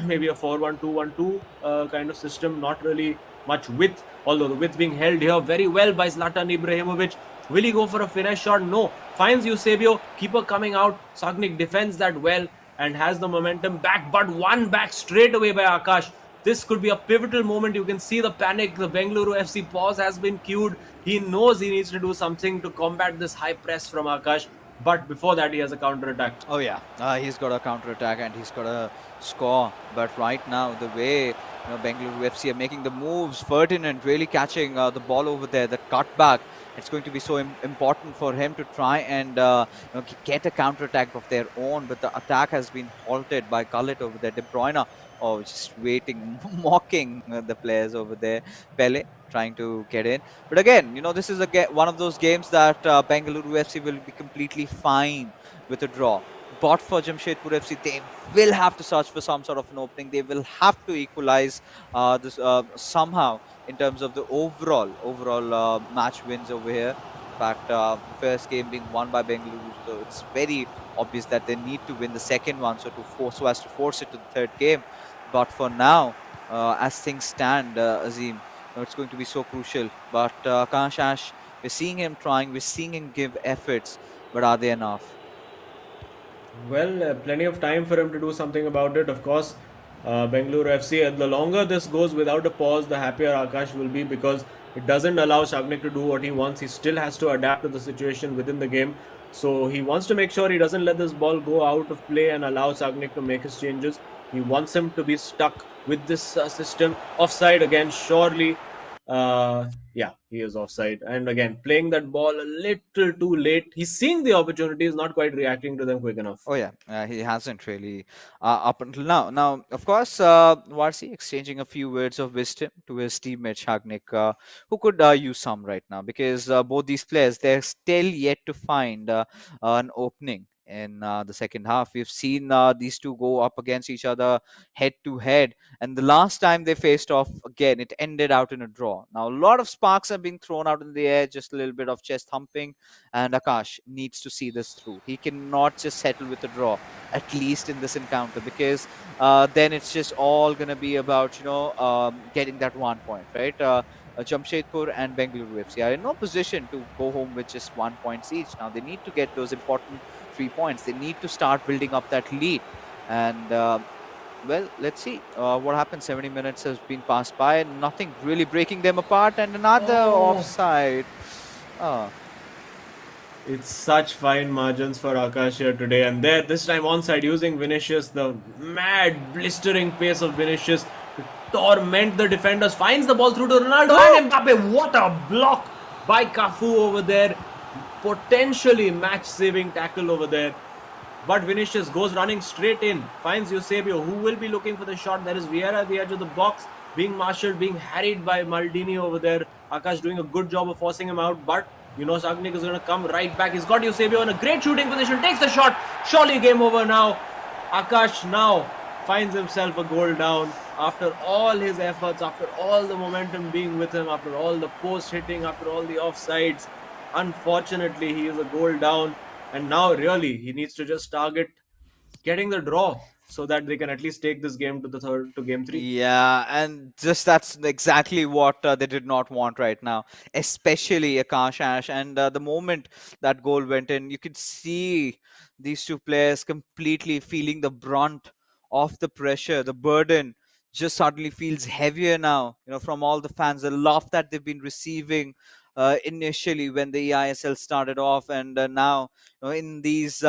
maybe a 4-1-2-1-2 kind of system. Not really much width, although the width being held here very well by Zlatan Ibrahimovic. Will he go for a finesse shot? No. Finds Eusebio, keeper coming out. Sagnik defends that well and has the momentum back, but one back straight away by Akash. This could be a pivotal moment. You can see the panic. The Bengaluru FC pause has been cued. He knows he needs to do something to combat this high press from Akash. But before that, he has a counter attack. Oh yeah, he's got a counter attack and he's got a score. But right now, the way Bengaluru FC are making the moves, Ferdinand really catching the ball over there, the cutback. It's going to be so important for him to try and get a counter attack of their own. But the attack has been halted by Gullit over there. De Bruyne, oh, just waiting, mocking the players over there. Pele trying to get in. But again, this is one of those games that Bengaluru FC will be completely fine with a draw. But for Jamshedpur FC, they will have to search for some sort of an opening. They will have to equalize this somehow in terms of the overall match wins over here. In fact, first game being won by Bengaluru, so it's very obvious that they need to win the second one, so as to force it to the third game. But for now, as things stand, Azim, it's going to be so crucial. But Akash Ash, we're seeing him trying, we're seeing him give efforts, but are they enough? Well, plenty of time for him to do something about it. Of course, Bengaluru FC, the longer this goes without a pause, the happier Akash will be, because it doesn't allow Sagnik to do what he wants. He still has to adapt to the situation within the game. So he wants to make sure he doesn't let this ball go out of play and allow Sagnik to make his changes. He wants him to be stuck with this system. Offside again, surely. Yeah, he is offside. And again, playing that ball a little too late. He's seeing the opportunities, not quite reacting to them quick enough. Oh yeah, he hasn't really up until now. Now, of course, Varsi exchanging a few words of wisdom to his teammate Shagnik, who could use some right now, because both these players, they're still yet to find an opening in the second half. We've seen these two go up against each other head to head, and the last time they faced off again, it ended out in a draw. Now, a lot of sparks are being thrown out in the air, just a little bit of chest thumping, and Akash needs to see this through. He cannot just settle with a draw, at least in this encounter, because then it's just all going to be about, getting that 1 point, right? Jamshedpur and Bengaluru FC are in no position to go home with just 1 point each. Now they need to get those important 3 points. They need to start building up that lead. And well, let's see what happens. 70 minutes has been passed by, and nothing really breaking them apart. And another offside. Oh. It's such fine margins for Akash here today, and there this time onside using Vinicius, the mad blistering pace of Vinicius to torment the defenders, finds the ball through to Ronaldo and Mbappe. What a block by Cafu over there, potentially match-saving tackle over there. But Vinicius goes running straight in, finds Eusebio, who will be looking for the shot. There is Vieira at the edge of the box, being marshalled, being harried by Maldini over there. Akash doing a good job of forcing him out, but Sagnik is going to come right back. He's got Eusebio in a great shooting position, takes the shot. Surely game over now. Akash now finds himself a goal down after all his efforts, after all the momentum being with him, after all the post hitting, after all the offsides. Unfortunately, he is a goal down, and now really he needs to just target getting the draw so that they can at least take this game to game 3. Yeah, and just that's exactly what they did not want right now, especially Akash Ash. And the moment that goal went in, you could see these two players completely feeling the brunt of the pressure, the burden just suddenly feels heavier now, from all the fans, the love that they've been receiving initially when the eISL started off, and now in these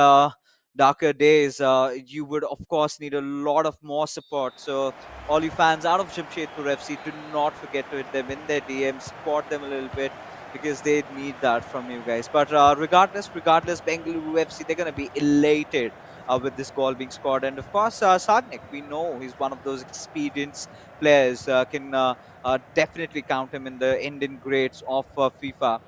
darker days, you would of course need a lot of more support. So all you fans out of Jamshedpur FC, do not forget to hit them in their DMs, support them a little bit, because they need that from you guys. But regardless, Bengaluru FC, they're going to be elated with this goal being scored. And of course, Sagnik, we know he's one of those experienced players, can definitely count him in the Indian greats of FIFA.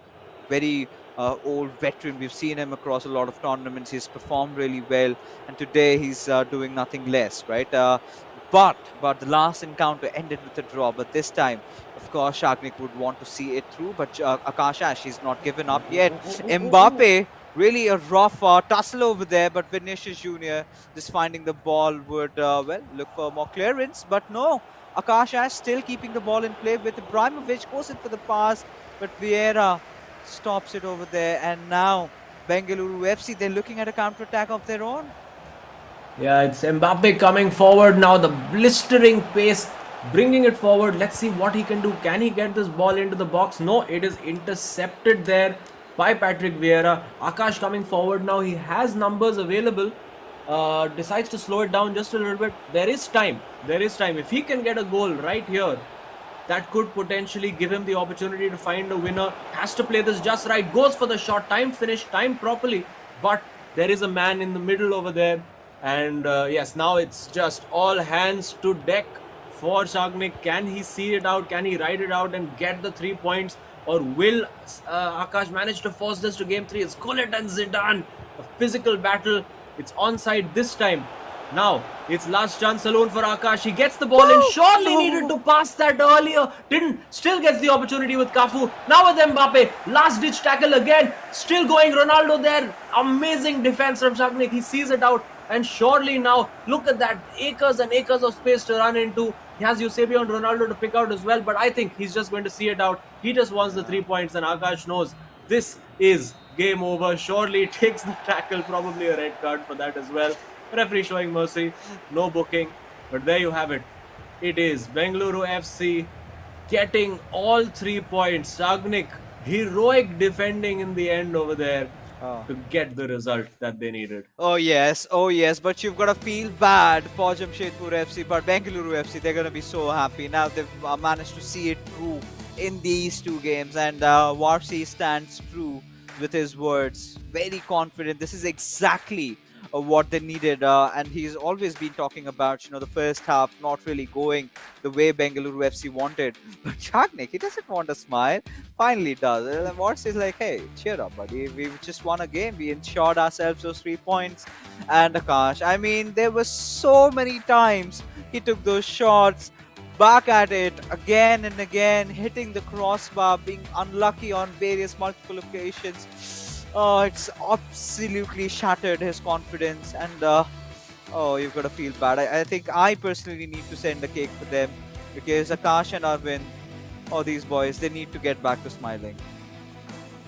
Very old veteran. We've seen him across a lot of tournaments. He's performed really well, and today he's doing nothing less, right? But the last encounter ended with a draw. But this time, of course, Shagnik would want to see it through. But Akash Ash, he's not given up yet. Mbappe, really a rough tussle over there. But Vinicius Junior just finding the ball would look for more clearance. But no, Akash Ash still keeping the ball in play with Ibrahimovic, goes in for the pass, but Vieira stops it over there. And now Bengaluru FC, they're looking at a counter-attack of their own. Yeah, it's Mbappe coming forward now, the blistering pace, bringing it forward. Let's see what he can do. Can he get this ball into the box? No, it is intercepted there by Patrick Vieira. Akash coming forward now. He has numbers available. Decides to slow it down just a little bit. There is time. If he can get a goal right here, that could potentially give him the opportunity to find a winner. Has to play this just right. Goes for the shot. Time finish. Time properly. But there is a man in the middle over there. And yes, now it's just all hands to deck for Shagnik. Can he see it out? Can he ride it out and get the 3 points? Or will Akash manage to force this to game 3? It's Gullit and Zidane. A physical battle. It's onside this time. Now, it's last chance alone for Akash. He gets the ball in. Surely needed to pass that earlier. Didn't. Still gets the opportunity with Cafu. Now with Mbappe. Last ditch tackle again. Still going. Ronaldo there. Amazing defense from Shagnik. He sees it out. And surely now, look at that. Acres and acres of space to run into. He has Eusebio and Ronaldo to pick out as well. But I think he's just going to see it out. He just wants the 3 points. And Akash knows this is game over. Surely takes the tackle. Probably a red card for that as well. Referee showing mercy, no booking, but there you have it. It is Bengaluru FC getting all 3 points. Shagnik, heroic defending in the end over there to get the result that they needed. Oh yes, but you've got to feel bad for Jamshedpur FC, but Bengaluru FC, they're going to be so happy. Now they've managed to see it through in these 2 games, and Warsi stands true with his words. Very confident. This is exactly what they needed. And he's always been talking about, the first half not really going the way Bengaluru FC wanted. But Chagnik, he doesn't want to smile. Finally does. And Watts is like, hey, cheer up, buddy. We just won a game. We ensured ourselves those 3 points. And Akash, I mean, there were so many times he took those shots back at it again and again, hitting the crossbar, being unlucky on various multiple occasions. Oh, it's absolutely shattered his confidence, and oh, you've got to feel bad. I think I personally need to send a cake for them because Akash and Arvind, oh, these boys, they need to get back to smiling.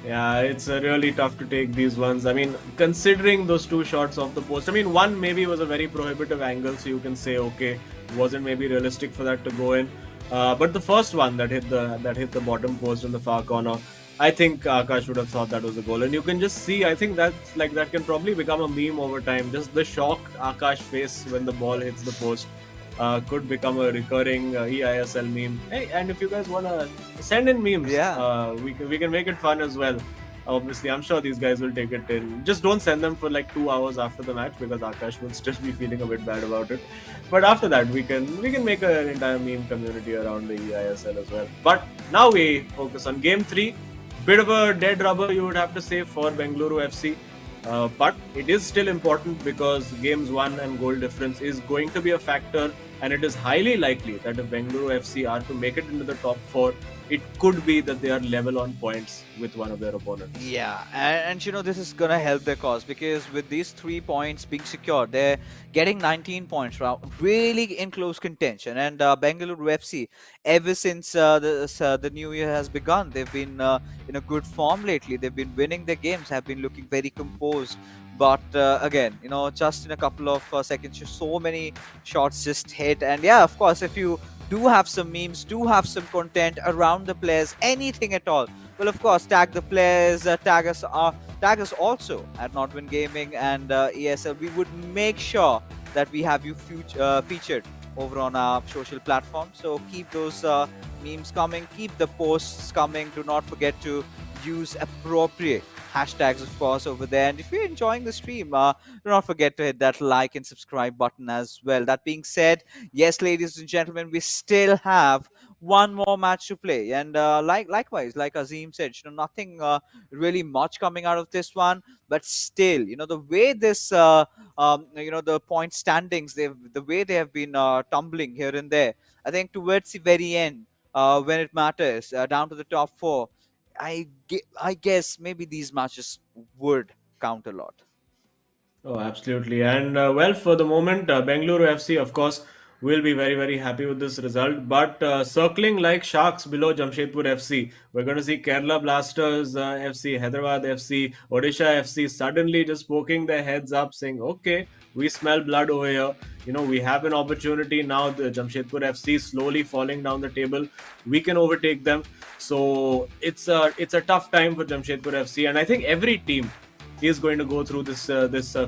Yeah, it's really tough to take these ones. I mean, considering those two shots off the post, I mean, one maybe was a very prohibitive angle, so you can say, okay, wasn't maybe realistic for that to go in. But the first one that hit the bottom post in the far corner, I think Akash would have thought that was a goal. And you can just see, I think that can probably become a meme over time. Just the shock Akash face when the ball hits the post could become a recurring eISL meme. Hey, and if you guys wanna send in memes, Yeah. we can make it fun as well. Obviously, I'm sure these guys will take it in. Just don't send them for like 2 hours after the match because Akash will still be feeling a bit bad about it. But after that, we can make an entire meme community around the eISL as well. But now we focus on game 3. Bit of a dead rubber, you would have to say, for Bengaluru FC. But it is still important because games 1 and goal difference is going to be a factor, and it is highly likely that if Bengaluru FC are to make it into the top 4, it could be that they are level on points with one of their opponents. Yeah, and this is gonna help their cause because with these 3 points being secured, they're getting 19 points, really in close contention. And Bengaluru FC, ever since the new year has begun, they've been in a good form lately. They've been winning their games, have been looking very composed. But again, just in a couple of seconds, so many shots just hit. And yeah, of course, if you do have some memes, do have some content around the players, anything at all, well, of course, tag the players, tag us also at Notwin Gaming and ESL. We would make sure that we have you featured over on our social platforms. So keep those memes coming, keep the posts coming. Do not forget to use appropriate hashtags, of course, over there. And if you're enjoying the stream, do not forget to hit that like and subscribe button as well. That being said, yes, ladies and gentlemen, we still have one more match to play, and likewise, like Azim said, nothing really much coming out of this one, but still, the way this the point standings, the way they have been tumbling here and there, I think towards the very end, when it matters, down to the top 4, I guess maybe these matches would count a lot. Oh, absolutely. And well, for the moment, Bengaluru FC, of course, will be very, very happy with this result. But circling like sharks below Jamshedpur FC, we're going to see Kerala Blasters FC, Hyderabad FC, Odisha FC suddenly just poking their heads up saying, okay, we smell blood over here. We have an opportunity now. The Jamshedpur FC slowly falling down the table. We can overtake them. So it's a tough time for Jamshedpur FC. And I think every team is going to go through this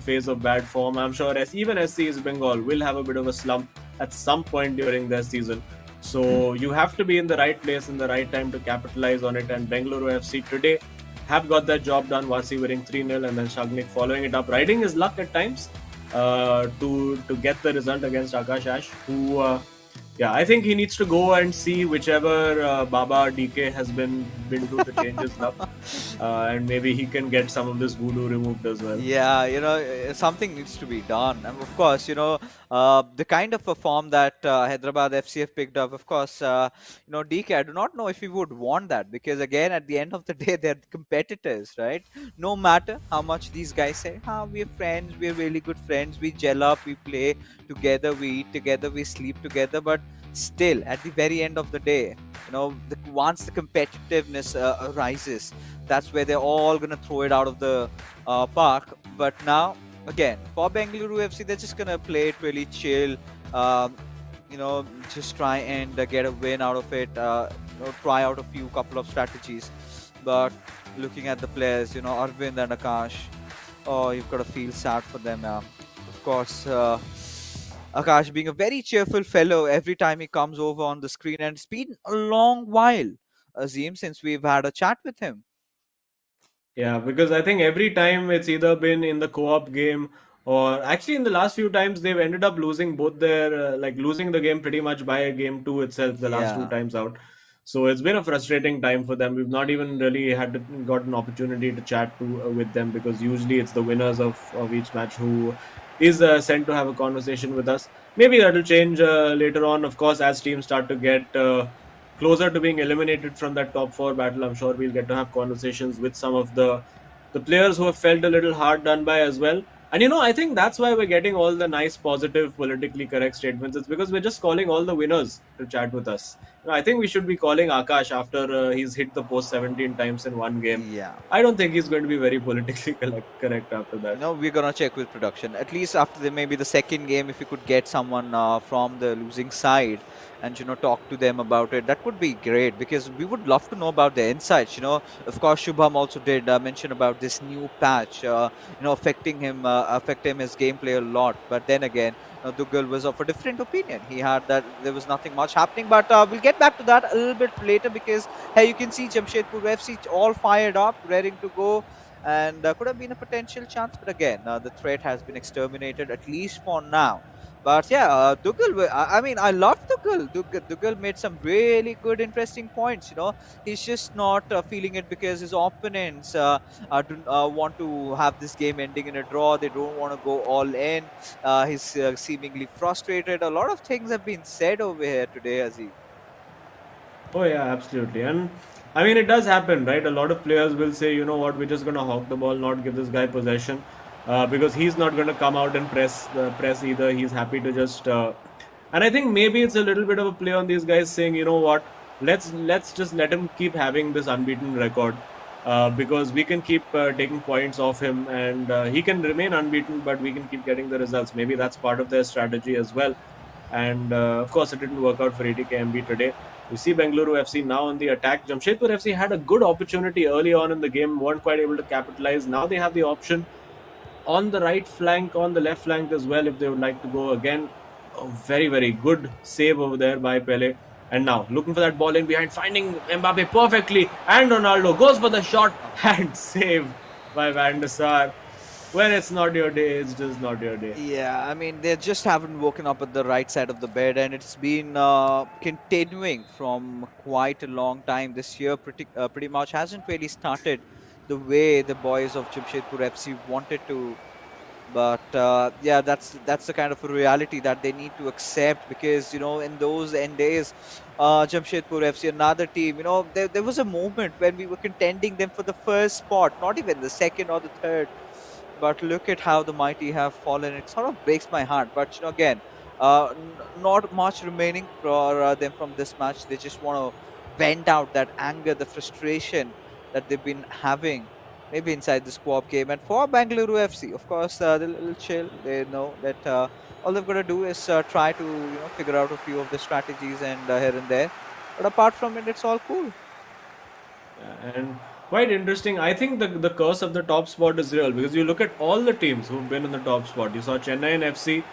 phase of bad form. I'm sure even SC East Bengal will have a bit of a slump at some point during their season. So you have to be in the right place in the right time to capitalize on it. And Bengaluru FC today have got that job done. Vasi winning 3-0 and then Shagnik following it up, riding his luck at times to get the result against Akash Ash, who yeah, I think he needs to go and see whichever Baba DK has been to change his luck, and maybe he can get some of this voodoo removed as well. Yeah, something needs to be done. And of course, the kind of a form that Hyderabad FC have picked up, of course, DK, I do not know if he would want that because, again, at the end of the day, they're competitors, right? No matter how much these guys say, we're friends, we're really good friends, we gel up, we play together, we eat together, we sleep together, but still, at the very end of the day, once the competitiveness arises, that's where they're all going to throw it out of the park. But now, again, for Bengaluru FC, they're just going to play it really chill, um, just try and get a win out of it, try out a couple of strategies. But looking at the players, Arvind and Akash, oh, you've got to feel sad for them. Of course, Akash being a very cheerful fellow every time he comes over on the screen, and it's been a long while, Azim, since we've had a chat with him. Yeah, because I think every time it's either been in the co-op game Or actually, in the last few times, they've ended up losing both their losing the game pretty much by game two itself. The last two Yeah. times out, so it's been a frustrating time for them. We've not even really got an opportunity to chat with them, because usually it's the winners of each match who is sent to have a conversation with us. Maybe that'll change later on, of course, as teams start to get closer to being eliminated from that top four battle. I'm sure we'll get to have conversations with some of the players who have felt a little hard done by as well. And I think that's why we're getting all the nice, positive, politically correct statements. It's because we're just calling all the winners to chat with us. I think we should be calling Akash after he's hit the post 17 times in one game. Yeah. I don't think he's going to be very politically correct after that. We're gonna check with production. At least after maybe the second game, if you could get someone from the losing side and talk to them about it, that would be great, because we would love to know about their insights. Of course, Shubham also did mention about this new patch, affecting his gameplay a lot. But then again, Dougal was of a different opinion. He had that there was nothing much happening. But we'll get back to that a little bit later, because hey, you can see Jamshedpur FC all fired up, ready to go. And could have been a potential chance, but again, the threat has been exterminated, at least for now. But yeah, Dougal, I mean, I love Dougal. Dougal made some really good, interesting points. He's just not feeling it because his opponents want to have this game ending in a draw. They don't want to go all in. He's seemingly frustrated. A lot of things have been said over here today, Aziz. Oh yeah, absolutely. And I mean, it does happen, right? A lot of players will say, you know what, we're just going to hawk the ball, not give this guy possession, because he's not going to come out and press either. He's happy to just. And I think maybe it's a little bit of a play on these guys saying, you know what, let's just let him keep having this unbeaten record, because we can keep taking points off him, and he can remain unbeaten, but we can keep getting the results. Maybe that's part of their strategy as well. And of course, it didn't work out for ATKMB today. We see Bengaluru FC now on the attack. Jamshedpur FC had a good opportunity early on in the game, weren't quite able to capitalize. Now they have the option on the right flank, on the left flank as well, if they would like to go again. A very, very good save over there by Pele. And now looking for that ball in behind, finding Mbappe perfectly, and Ronaldo goes for the shot and saved by Van der Sar. When it's not your day, it's just not your day. Yeah, I mean, they just haven't woken up at the right side of the bed, and it's been continuing from quite a long time. This year pretty much hasn't really started the way the boys of Jamshedpur FC wanted to. But yeah, that's the kind of a reality that they need to accept, because in those end days, Jamshedpur FC, another team, there was a moment when we were contending them for the first spot, not even the second or the third. But look at how the mighty have fallen. It sort of breaks my heart. But again, not much remaining for them from this match. They just want to vent out that anger, the frustration that they've been having, maybe inside the squad game. And for Bengaluru FC, of course, they're a little chill. They know that all they've got to do is try to figure out a few of the strategies and here and there. But apart from it, it's all cool. And quite interesting. I think the curse of the top spot is real, because you look at all the teams who've been in the top spot. You saw Chennai and FC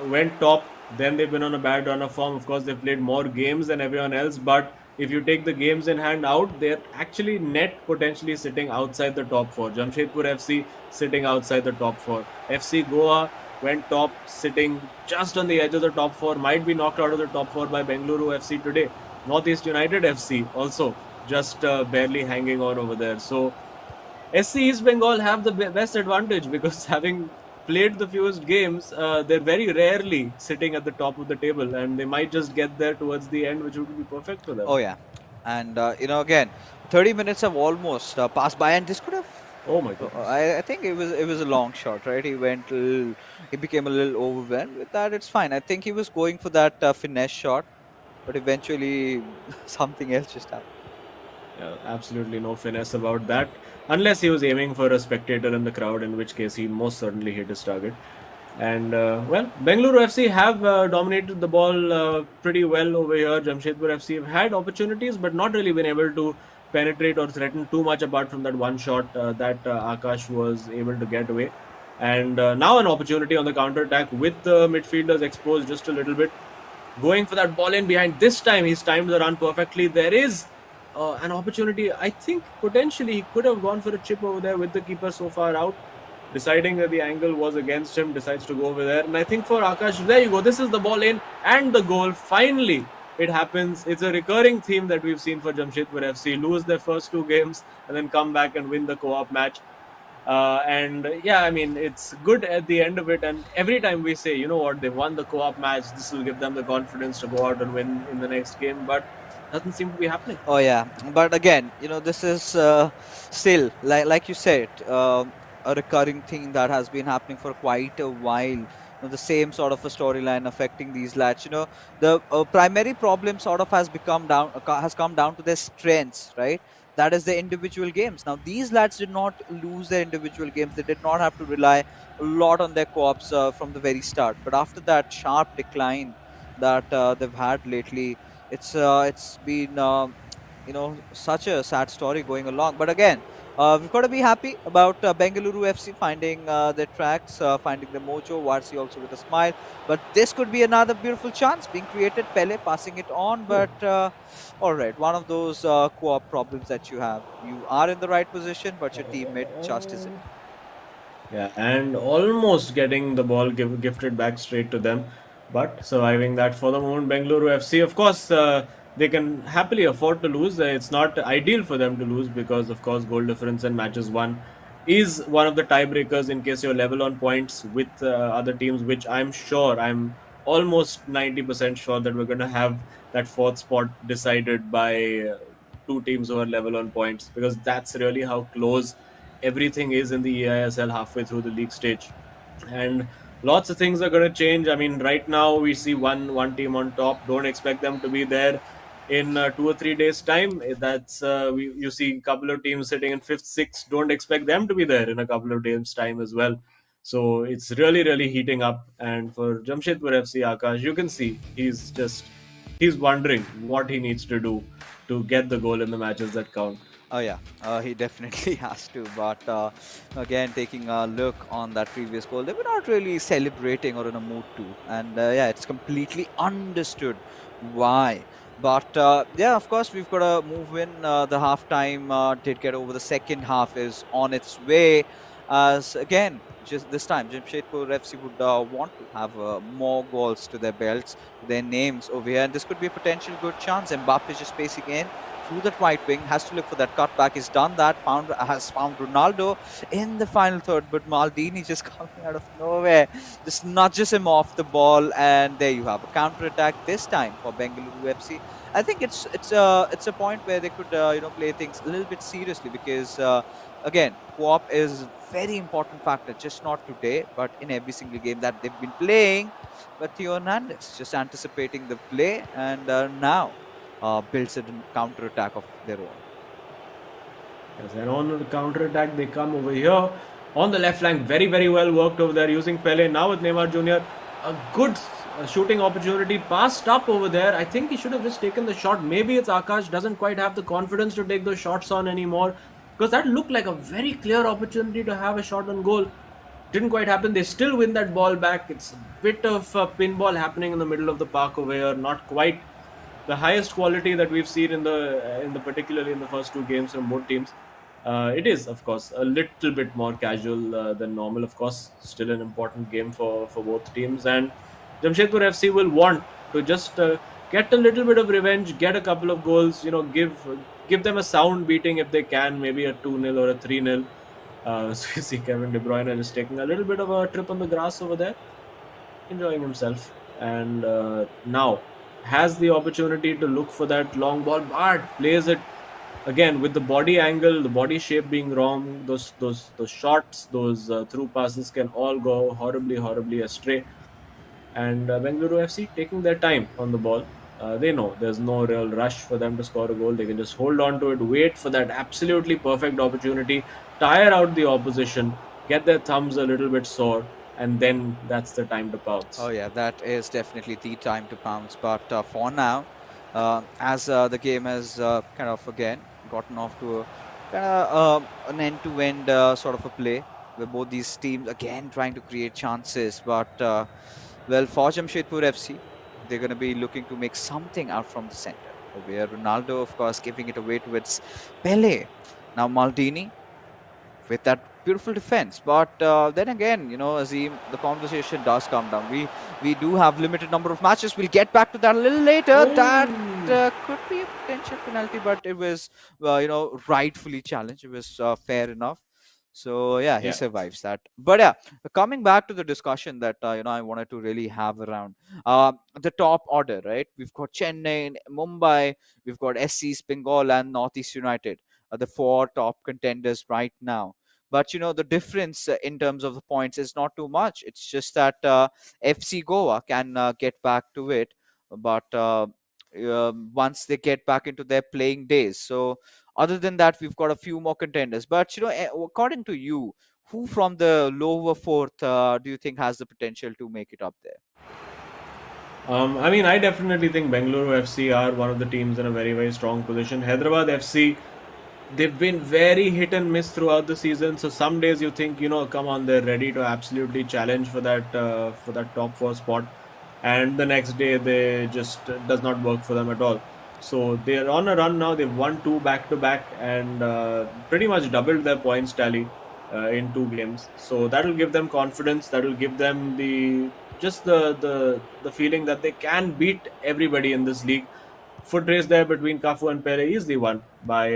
went top, then they've been on a bad run of form. Of course, they've played more games than everyone else, but if you take the games in hand out, they're actually net potentially sitting outside the top four. Jamshedpur FC sitting outside the top four. FC Goa went top, sitting just on the edge of the top four, might be knocked out of the top four by Bengaluru FC today. Northeast United FC also just barely hanging on over there. So SC East Bengal have the best advantage, because having played the fewest games, they're very rarely sitting at the top of the table, and they might just get there towards the end, which would be perfect for them. Oh yeah, and again, 30 minutes have almost passed by, and this could have. Oh my god! I think it was a long shot, right? He became a little overwhelmed with that. It's fine. I think he was going for that finesse shot, but eventually something else just happened. Yeah, absolutely no finesse about that, unless he was aiming for a spectator in the crowd, in which case he most certainly hit his target. And well, Bengaluru FC have dominated the ball pretty well over here. Jamshedpur FC have had opportunities, but not really been able to penetrate or threaten too much, apart from that one shot that Akash was able to get away. And now an opportunity on the counter attack with the midfielders exposed just a little bit. Going for that ball in behind. This time he's timed the run perfectly. There is an opportunity. I think potentially he could have gone for a chip over there with the keeper so far out. deciding that the angle was against him, decides to go over there. And I think for Akash, there you go. This is the ball in and the goal. Finally, it happens. It's a recurring theme that we've seen for Jamshedpur FC. Lose their first two games and then come back and win the co-op match. And yeah, I mean, it's good at the end of it. And every time we say, you know what, they won the co-op match, this will give them the confidence to go out and win in the next game. But doesn't seem to be happening. Oh yeah, but again, this is still like you said, a recurring thing that has been happening for quite a while. The same sort of a storyline affecting these lads. The primary problem sort of has come down to their strengths, right? That is the individual games. Now these lads did not lose their individual games. They did not have to rely a lot on their co-ops from the very start. But after that sharp decline that they've had lately, it's been such a sad story going along. But again, we've got to be happy about Bengaluru FC finding their tracks, finding the mojo. Varsi also with a smile. But this could be another beautiful chance being created. Pele passing it on, but all right, one of those co-op problems that you have. You are in the right position, but your teammate just isn't. Yeah, and almost getting the ball gifted back straight to them, but surviving that for the moment. Bengaluru FC, of course, they can happily afford to lose. It's not ideal for them to lose because, of course, goal difference in matches won is one of the tiebreakers in case you're level on points with other teams, which I'm almost 90% sure that we're going to have that fourth spot decided by two teams who are level on points, because that's really how close everything is in the eISL halfway through the league stage. And lots of things are going to change. I mean, right now we see one team on top. Don't expect them to be there in 2 or 3 days' time. You see a couple of teams sitting in fifth, sixth. Don't expect them to be there in a couple of days' time as well. So it's really, really heating up. And for Jamshedpur FC, Akash, you can see he's wondering what he needs to do to get the goal in the matches that count. Oh yeah, he definitely has to. But again, taking a look on that previous goal, they were not really celebrating or in a mood to. And yeah, it's completely understood why. But yeah, of course, we've got to move in. The halftime did get over. The second half is on its way. As again, just this time, Jamshedpur FC would want to have more goals to their belts, their names over here. And this could be a potential good chance. Mbappe is just pacing in through that right wing, has to look for that cutback. He's done that, has found Ronaldo in the final third, but Maldini just coming out of nowhere, just nudges him off the ball, and there you have a counter attack this time for Bengaluru FC. I think it's a point where they could play things a little bit seriously, because again, co-op is very important factor, just not today, but in every single game that they've been playing. But Theo Hernandez just anticipating the play, and now builds a counter attack of their own. Yes, and on the counter attack, they come over here on the left flank. Very, very well worked over there using Pele. Now with Neymar Jr., a good shooting opportunity passed up over there. I think he should have just taken the shot. Maybe it's Akash doesn't quite have the confidence to take those shots on anymore, because that looked like a very clear opportunity to have a shot on goal. Didn't quite happen. They still win that ball back. It's a bit of pinball happening in the middle of the park over here. Not quite the highest quality that we've seen in the particularly in the first two games from both teams. It is, of course, a little bit more casual than normal. Of course, still an important game for both teams, and Jamshedpur FC will want to just get a little bit of revenge, get a couple of goals. Give them a sound beating if they can, maybe a 2-0 or a 3-0. So you see Kevin De Bruyne just taking a little bit of a trip on the grass over there, enjoying himself, and now has the opportunity to look for that long ball, but plays it again with the body angle, the body shape being wrong. Those shots, those through passes can all go horribly astray. And Bengaluru FC taking their time on the ball. They know there's no real rush for them to score a goal. They can just hold on to it, wait for that absolutely perfect opportunity, tire out the opposition, get their thumbs a little bit sore, and then that's the time to pounce. Oh yeah, that is definitely the time to pounce. But for now, as the game has kind of again gotten off to an end-to-end sort of a play, where both these teams again trying to create chances. But well, for Jamshedpur FC, they're going to be looking to make something out from the center. Where Ronaldo, of course, giving it away towards Pele. Now Maldini with that beautiful defense. But then again, Azim, the conversation does come down. We do have limited number of matches. We'll get back to that a little later. That Oh. could be a potential penalty, but it was, rightfully challenged. It was fair enough. So yeah, he Yeah. survives that. But yeah, coming back to the discussion that I wanted to really have around the top order, right? We've got Chennai, Mumbai, we've got SC, Bengal, and Northeast United, the four top contenders right now. But the difference in terms of the points is not too much. It's just that FC Goa can get back to it, but once they get back into their playing days. So other than that, we've got a few more contenders. But according to you, who from the lower fourth do you think has the potential to make it up there? I mean, I definitely think Bengaluru FC are one of the teams in a very, very strong position. Hyderabad FC, they've been very hit and miss throughout the season. So some days you think, come on, they're ready to absolutely challenge for that top four spot, and the next day they just does not work for them at all. So they're on a run now. They've won two back to back and pretty much doubled their points tally in two games. So that'll give them confidence. That'll give them the feeling that they can beat everybody in this league. Foot race there between Cafu and Pele, easily won by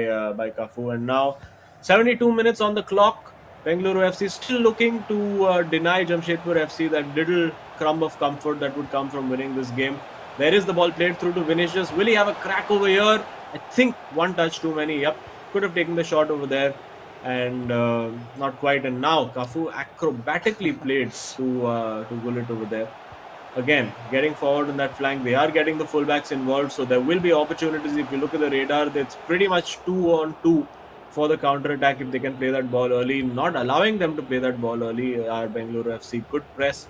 Cafu. And now 72 minutes on the clock. Bengaluru FC still looking to deny Jamshedpur FC that little crumb of comfort that would come from winning this game. There is the ball played through to Vinicius. Will he have a crack over here? I think one touch too many. Yep, could have taken the shot over there, and not quite. And now Cafu acrobatically played to Gullit over there. Again, getting forward on that flank, they are getting the fullbacks involved, so there will be opportunities. If you look at the radar, it's pretty much 2-on-2 for the counter attack if they can play that ball early. Not allowing them to play that ball early, our Bengaluru FC could press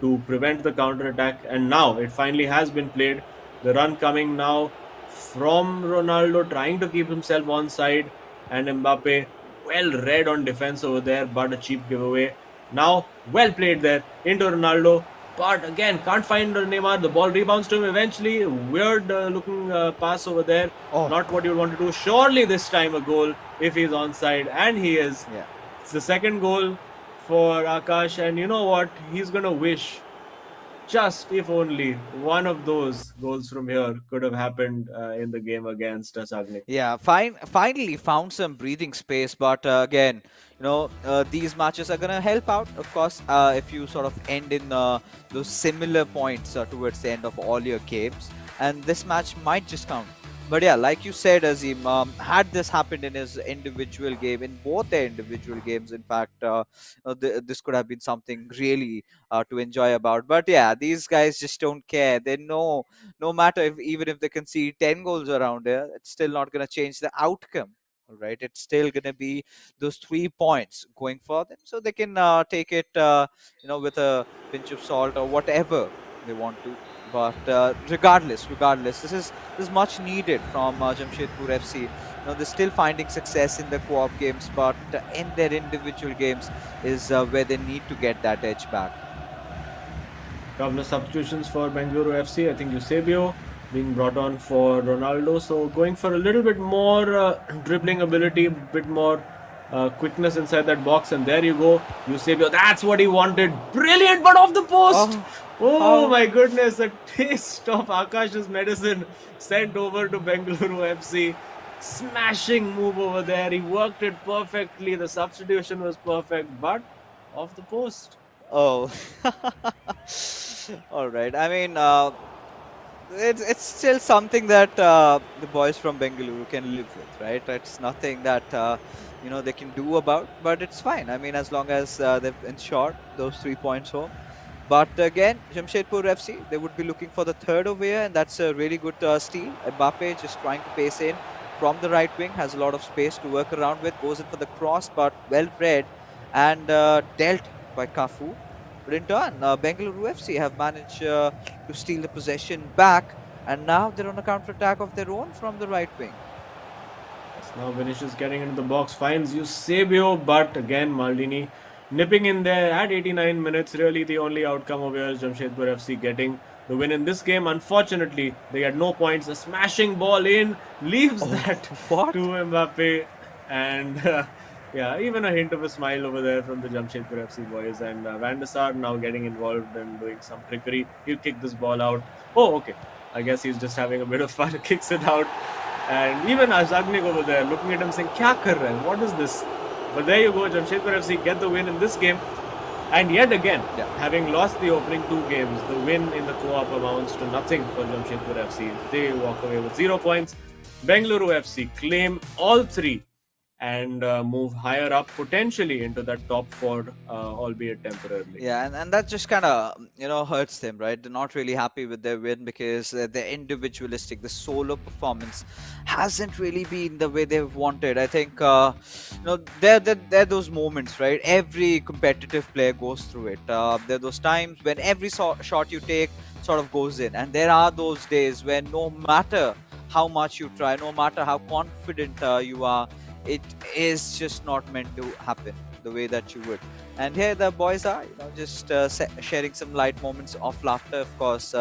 to prevent the counter attack, and now it finally has been played. The run coming now from Ronaldo, trying to keep himself on side, and Mbappe well read on defense over there, but a cheap giveaway. Now well played there into Ronaldo. But again, can't find Neymar. The ball rebounds to him eventually. Weird looking pass over there. Oh. Not what you want to do. Surely this time a goal if he's onside. And he is. Yeah. It's the second goal for Akash. And you know what? He's going to wish, just if only, one of those goals from here could have happened in the game against Sagnik. Yeah, finally found some breathing space, but again, these matches are gonna help out, of course, if you sort of end in those similar points towards the end of all your games, and this match might just count. But yeah, like you said, Azim, had this happened in his individual game, in both their individual games, in fact, this could have been something really to enjoy about. But yeah, these guys just don't care. They know no matter if even if they concede 10 goals around here, it's still not going to change the outcome. All right, it's still going to be those 3 points going for them, so they can take it, with a pinch of salt or whatever they want to. But regardless, this is much needed from Jamshedpur FC. They're still finding success in the co-op games, but in their individual games is where they need to get that edge back. Couple of substitutions for Bengaluru FC. I think Eusebio being brought on for Ronaldo. So going for a little bit more dribbling ability, a bit more quickness inside that box. And there you go, Eusebio. That's what he wanted. Brilliant, but off the post. Oh my goodness, a taste of Akash's medicine sent over to Bengaluru FC. Smashing move over there. He worked it perfectly. The substitution was perfect, but off the post. Oh, all right. I mean, it's still something that the boys from Bengaluru can live with, right? It's nothing that they can do about, but it's fine. I mean, as long as they've ensured those 3 points home. But again, Jamshedpur FC, they would be looking for the third over here, and that's a really good steal. Mbappe just trying to pace in from the right wing, has a lot of space to work around with, goes in for the cross, but well read and dealt by Cafu. But in turn, Bengaluru FC have managed to steal the possession back, and now they're on a counter-attack of their own from the right wing. Now Vinicius getting into the box, finds Eusebio, but again Maldini nipping in there at 89 minutes. Really the only outcome over here is Jamshedpur FC getting the win in this game. Unfortunately, they had no points. A smashing ball in leaves that what? to Mbappe, and Yeah, even a hint of a smile over there from the Jamshedpur FC boys. And Van der Sar now getting involved and doing some trickery. He'll kick this ball out. Oh, okay. I guess he's just having a bit of fun. Kicks it out. And even Azagnik over there looking at him saying, Kya kar rahe hai? What is this? But there you go. Jamshedpur FC get the win in this game. And yet again, Yeah. having lost the opening two games, the win in the co-op amounts to nothing for Jamshedpur FC. They walk away with 0 points. Bengaluru FC claim all three and move higher up potentially into that top four, albeit temporarily. Yeah, and that just kind of hurts them, right? They're not really happy with their win because their individualistic, the solo performance hasn't really been the way they've wanted. I think there are those moments, right? Every competitive player goes through it. There are those times when every shot you take sort of goes in, and there are those days when no matter how much you try, no matter how confident you are, it is just not meant to happen the way that you would. And here the boys are, just sharing some light moments of laughter. Of course,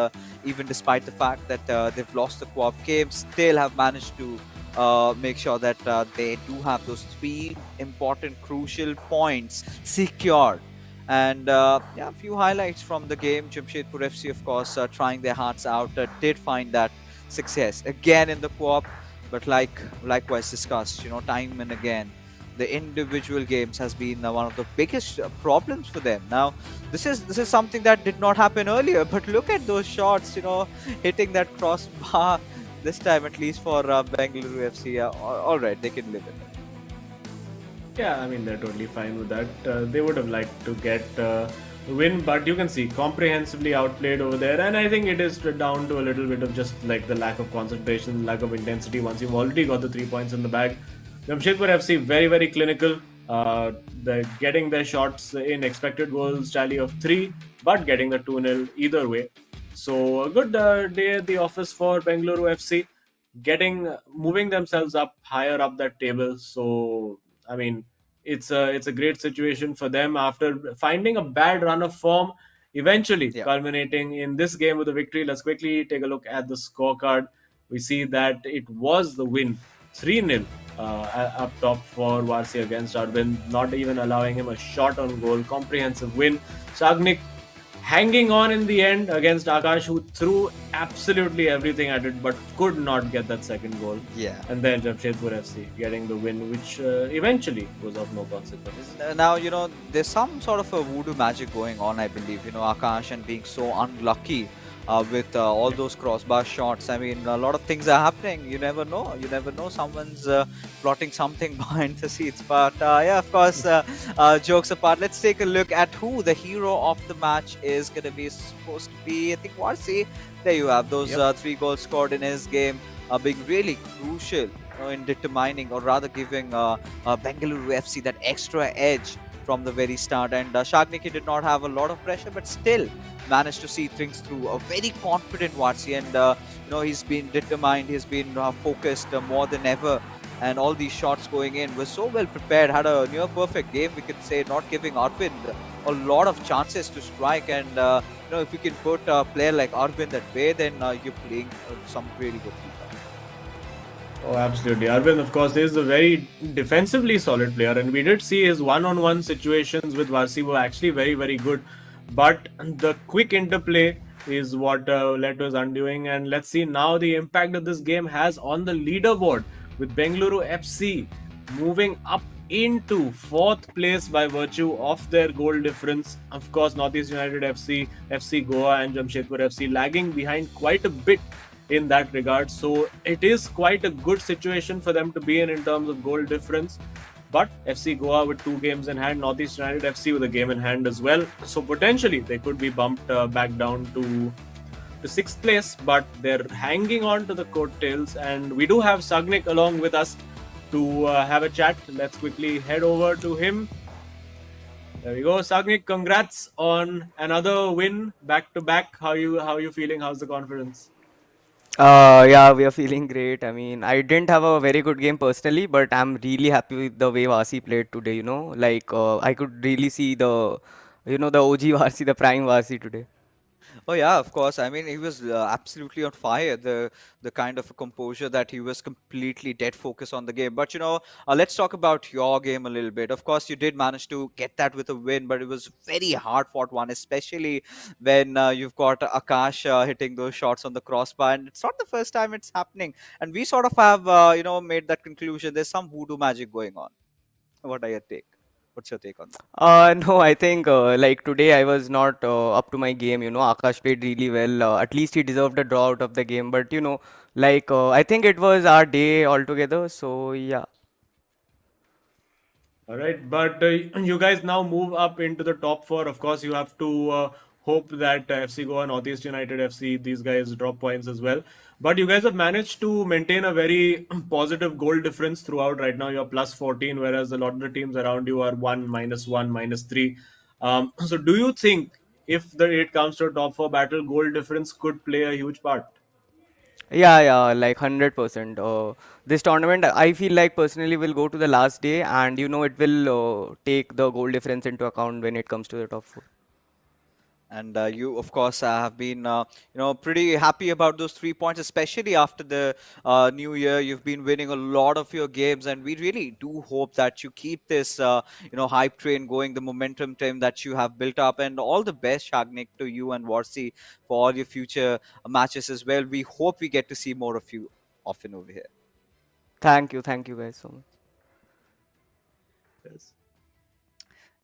even despite the fact that they've lost the co-op game, still have managed to make sure that they do have those three important, crucial points secured. And yeah, a few highlights from the game. Jamshedpur FC, of course, trying their hearts out, did find that success again in the co-op, but likewise discussed, time and again, the individual games has been one of the biggest problems for them. Now, this is something that did not happen earlier, but look at those shots, hitting that crossbar this time, at least for Bengaluru FC. All right, they can live with it. Yeah, I mean, they're totally fine with that. They would have liked to get the win, but you can see comprehensively outplayed over there. And I think it is down to a little bit of just like the lack of concentration, lack of intensity once you've already got the 3 points in the bag. Jamshedpur FC, very, very clinical. They're getting their shots in, expected goals tally of 3, but getting the 2-0 either way. So a good day at the office for Bengaluru FC, moving themselves up higher up that table. So I mean, it's a great situation for them after finding a bad run of form, eventually Yeah. culminating in this game with a victory. Let's quickly take a look at the scorecard. We see that it was the win, 3-0 up top for Varsi against Arvind, not even allowing him a shot on goal. Comprehensive win. Sagnik hanging on in the end against Akash, who threw absolutely everything at it but could not get that second goal. Yeah. And then Jamshedpur FC getting the win, which eventually was of no consequence. Now, there's some sort of a voodoo magic going on, I believe. Akash and being so unlucky with all those crossbar shots. I mean, a lot of things are happening. You never know. You never know. Someone's plotting something behind the scenes. But yeah, of course, jokes apart, let's take a look at who the hero of the match is going to be supposed to be. I think Varsi, there you have those 3 goals scored in his game, being really crucial in determining, or rather giving Bengaluru FC that extra edge from the very start. And Shagniki did not have a lot of pressure, but still managed to see things through. A very confident Varsi, and he's been determined, he's been focused more than ever. And all these shots going in was so well prepared, had a near perfect game, we could say, not giving Arvind a lot of chances to strike. And if you can put a player like Arvind that way, then you're playing some really good FIFA. Oh, absolutely. Arvind, of course, is a very defensively solid player, and we did see his one-on-one situations with Varsi were actually very, very good. But the quick interplay is what led to his undoing. And let's see now the impact that this game has on the leaderboard, with Bengaluru FC moving up into 4th place by virtue of their goal difference. Of course, Northeast United FC, FC Goa and Jamshedpur FC lagging behind quite a bit in that regard. So it is quite a good situation for them to be in terms of goal difference. But FC Goa with 2 games in hand, Northeast United FC with a game in hand as well. So potentially they could be bumped back down to 6th place, but they're hanging on to the coattails. And we do have Sagnik along with us to have a chat. Let's quickly head over to him. There we go. Sagnik, congrats on another win back to back. How you feeling? How's the confidence? Yeah, we are feeling great. I mean, I didn't have a very good game personally, but I'm really happy with the way Vasi played today, Like, I could really see the OG Vasi, the prime Vasi today. Oh yeah, of course. I mean, he was absolutely on fire. The kind of a composure that he was completely dead focus on the game. But let's talk about your game a little bit. Of course, you did manage to get that with a win, but it was very hard fought one, especially when you've got Akash hitting those shots on the crossbar, and it's not the first time it's happening. And we sort of have made that conclusion. There's some voodoo magic going on. What are your take? What's your take on that? No, I think like today I was not up to my game. Akash played really well. At least he deserved a draw out of the game. But like I think it was our day altogether. So yeah. All right, but you guys now move up into the top four. Of course, you have to hope that FC Goa, Northeast United FC, these guys drop points as well. But you guys have managed to maintain a very positive goal difference throughout. Right now, you're plus 14, whereas a lot of the teams around you are 1, -3. So, do you think if it comes to a top four battle, goal difference could play a huge part? Yeah, yeah, like 100%. This tournament, I feel like personally will go to the last day, and it will take the goal difference into account when it comes to the top four. And you, of course, have been, pretty happy about those 3 points, especially after the new year. You've been winning a lot of your games, and we really do hope that you keep this, hype train going, the momentum train that you have built up. And all the best, Shagnik, to you and Warsi for all your future matches as well. We hope we get to see more of you often over here. Thank you guys so much. Yes.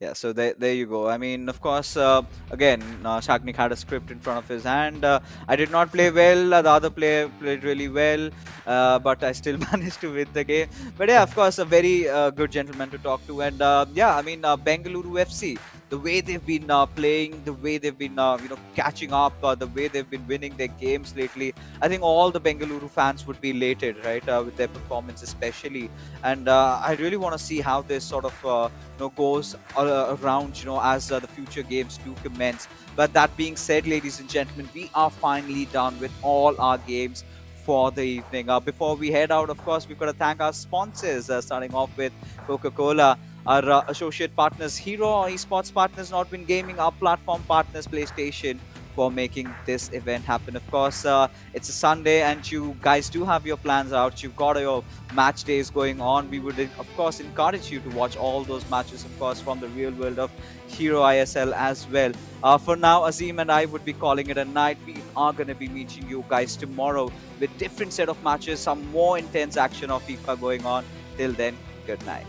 Yeah, so there you go. I mean, of course, again, Shagnik had a script in front of his hand. I did not play well. The other player played really well, but I still managed to win the game. But yeah, of course, a very good gentleman to talk to. And yeah, I mean, Bengaluru FC, the way they've been playing, the way they've been, catching up, the way they've been winning their games lately. I think all the Bengaluru fans would be elated, right, with their performance, especially. And I really want to see how this sort of goes around as the future games do commence. But that being said, ladies and gentlemen, we are finally done with all our games for the evening. Before we head out, of course, we've got to thank our sponsors, starting off with Coca-Cola, our associate partners Hero, our esports partners Nordwind Gaming, our platform partners PlayStation, for making this event happen. Of course, it's a Sunday and you guys do have your plans out. You've got your match days going on. We would, of course, encourage you to watch all those matches, of course, from the real world of Hero ISL as well. For now, Azim and I would be calling it a night. We are going to be meeting you guys tomorrow with different set of matches, some more intense action of FIFA going on. Till then, good night.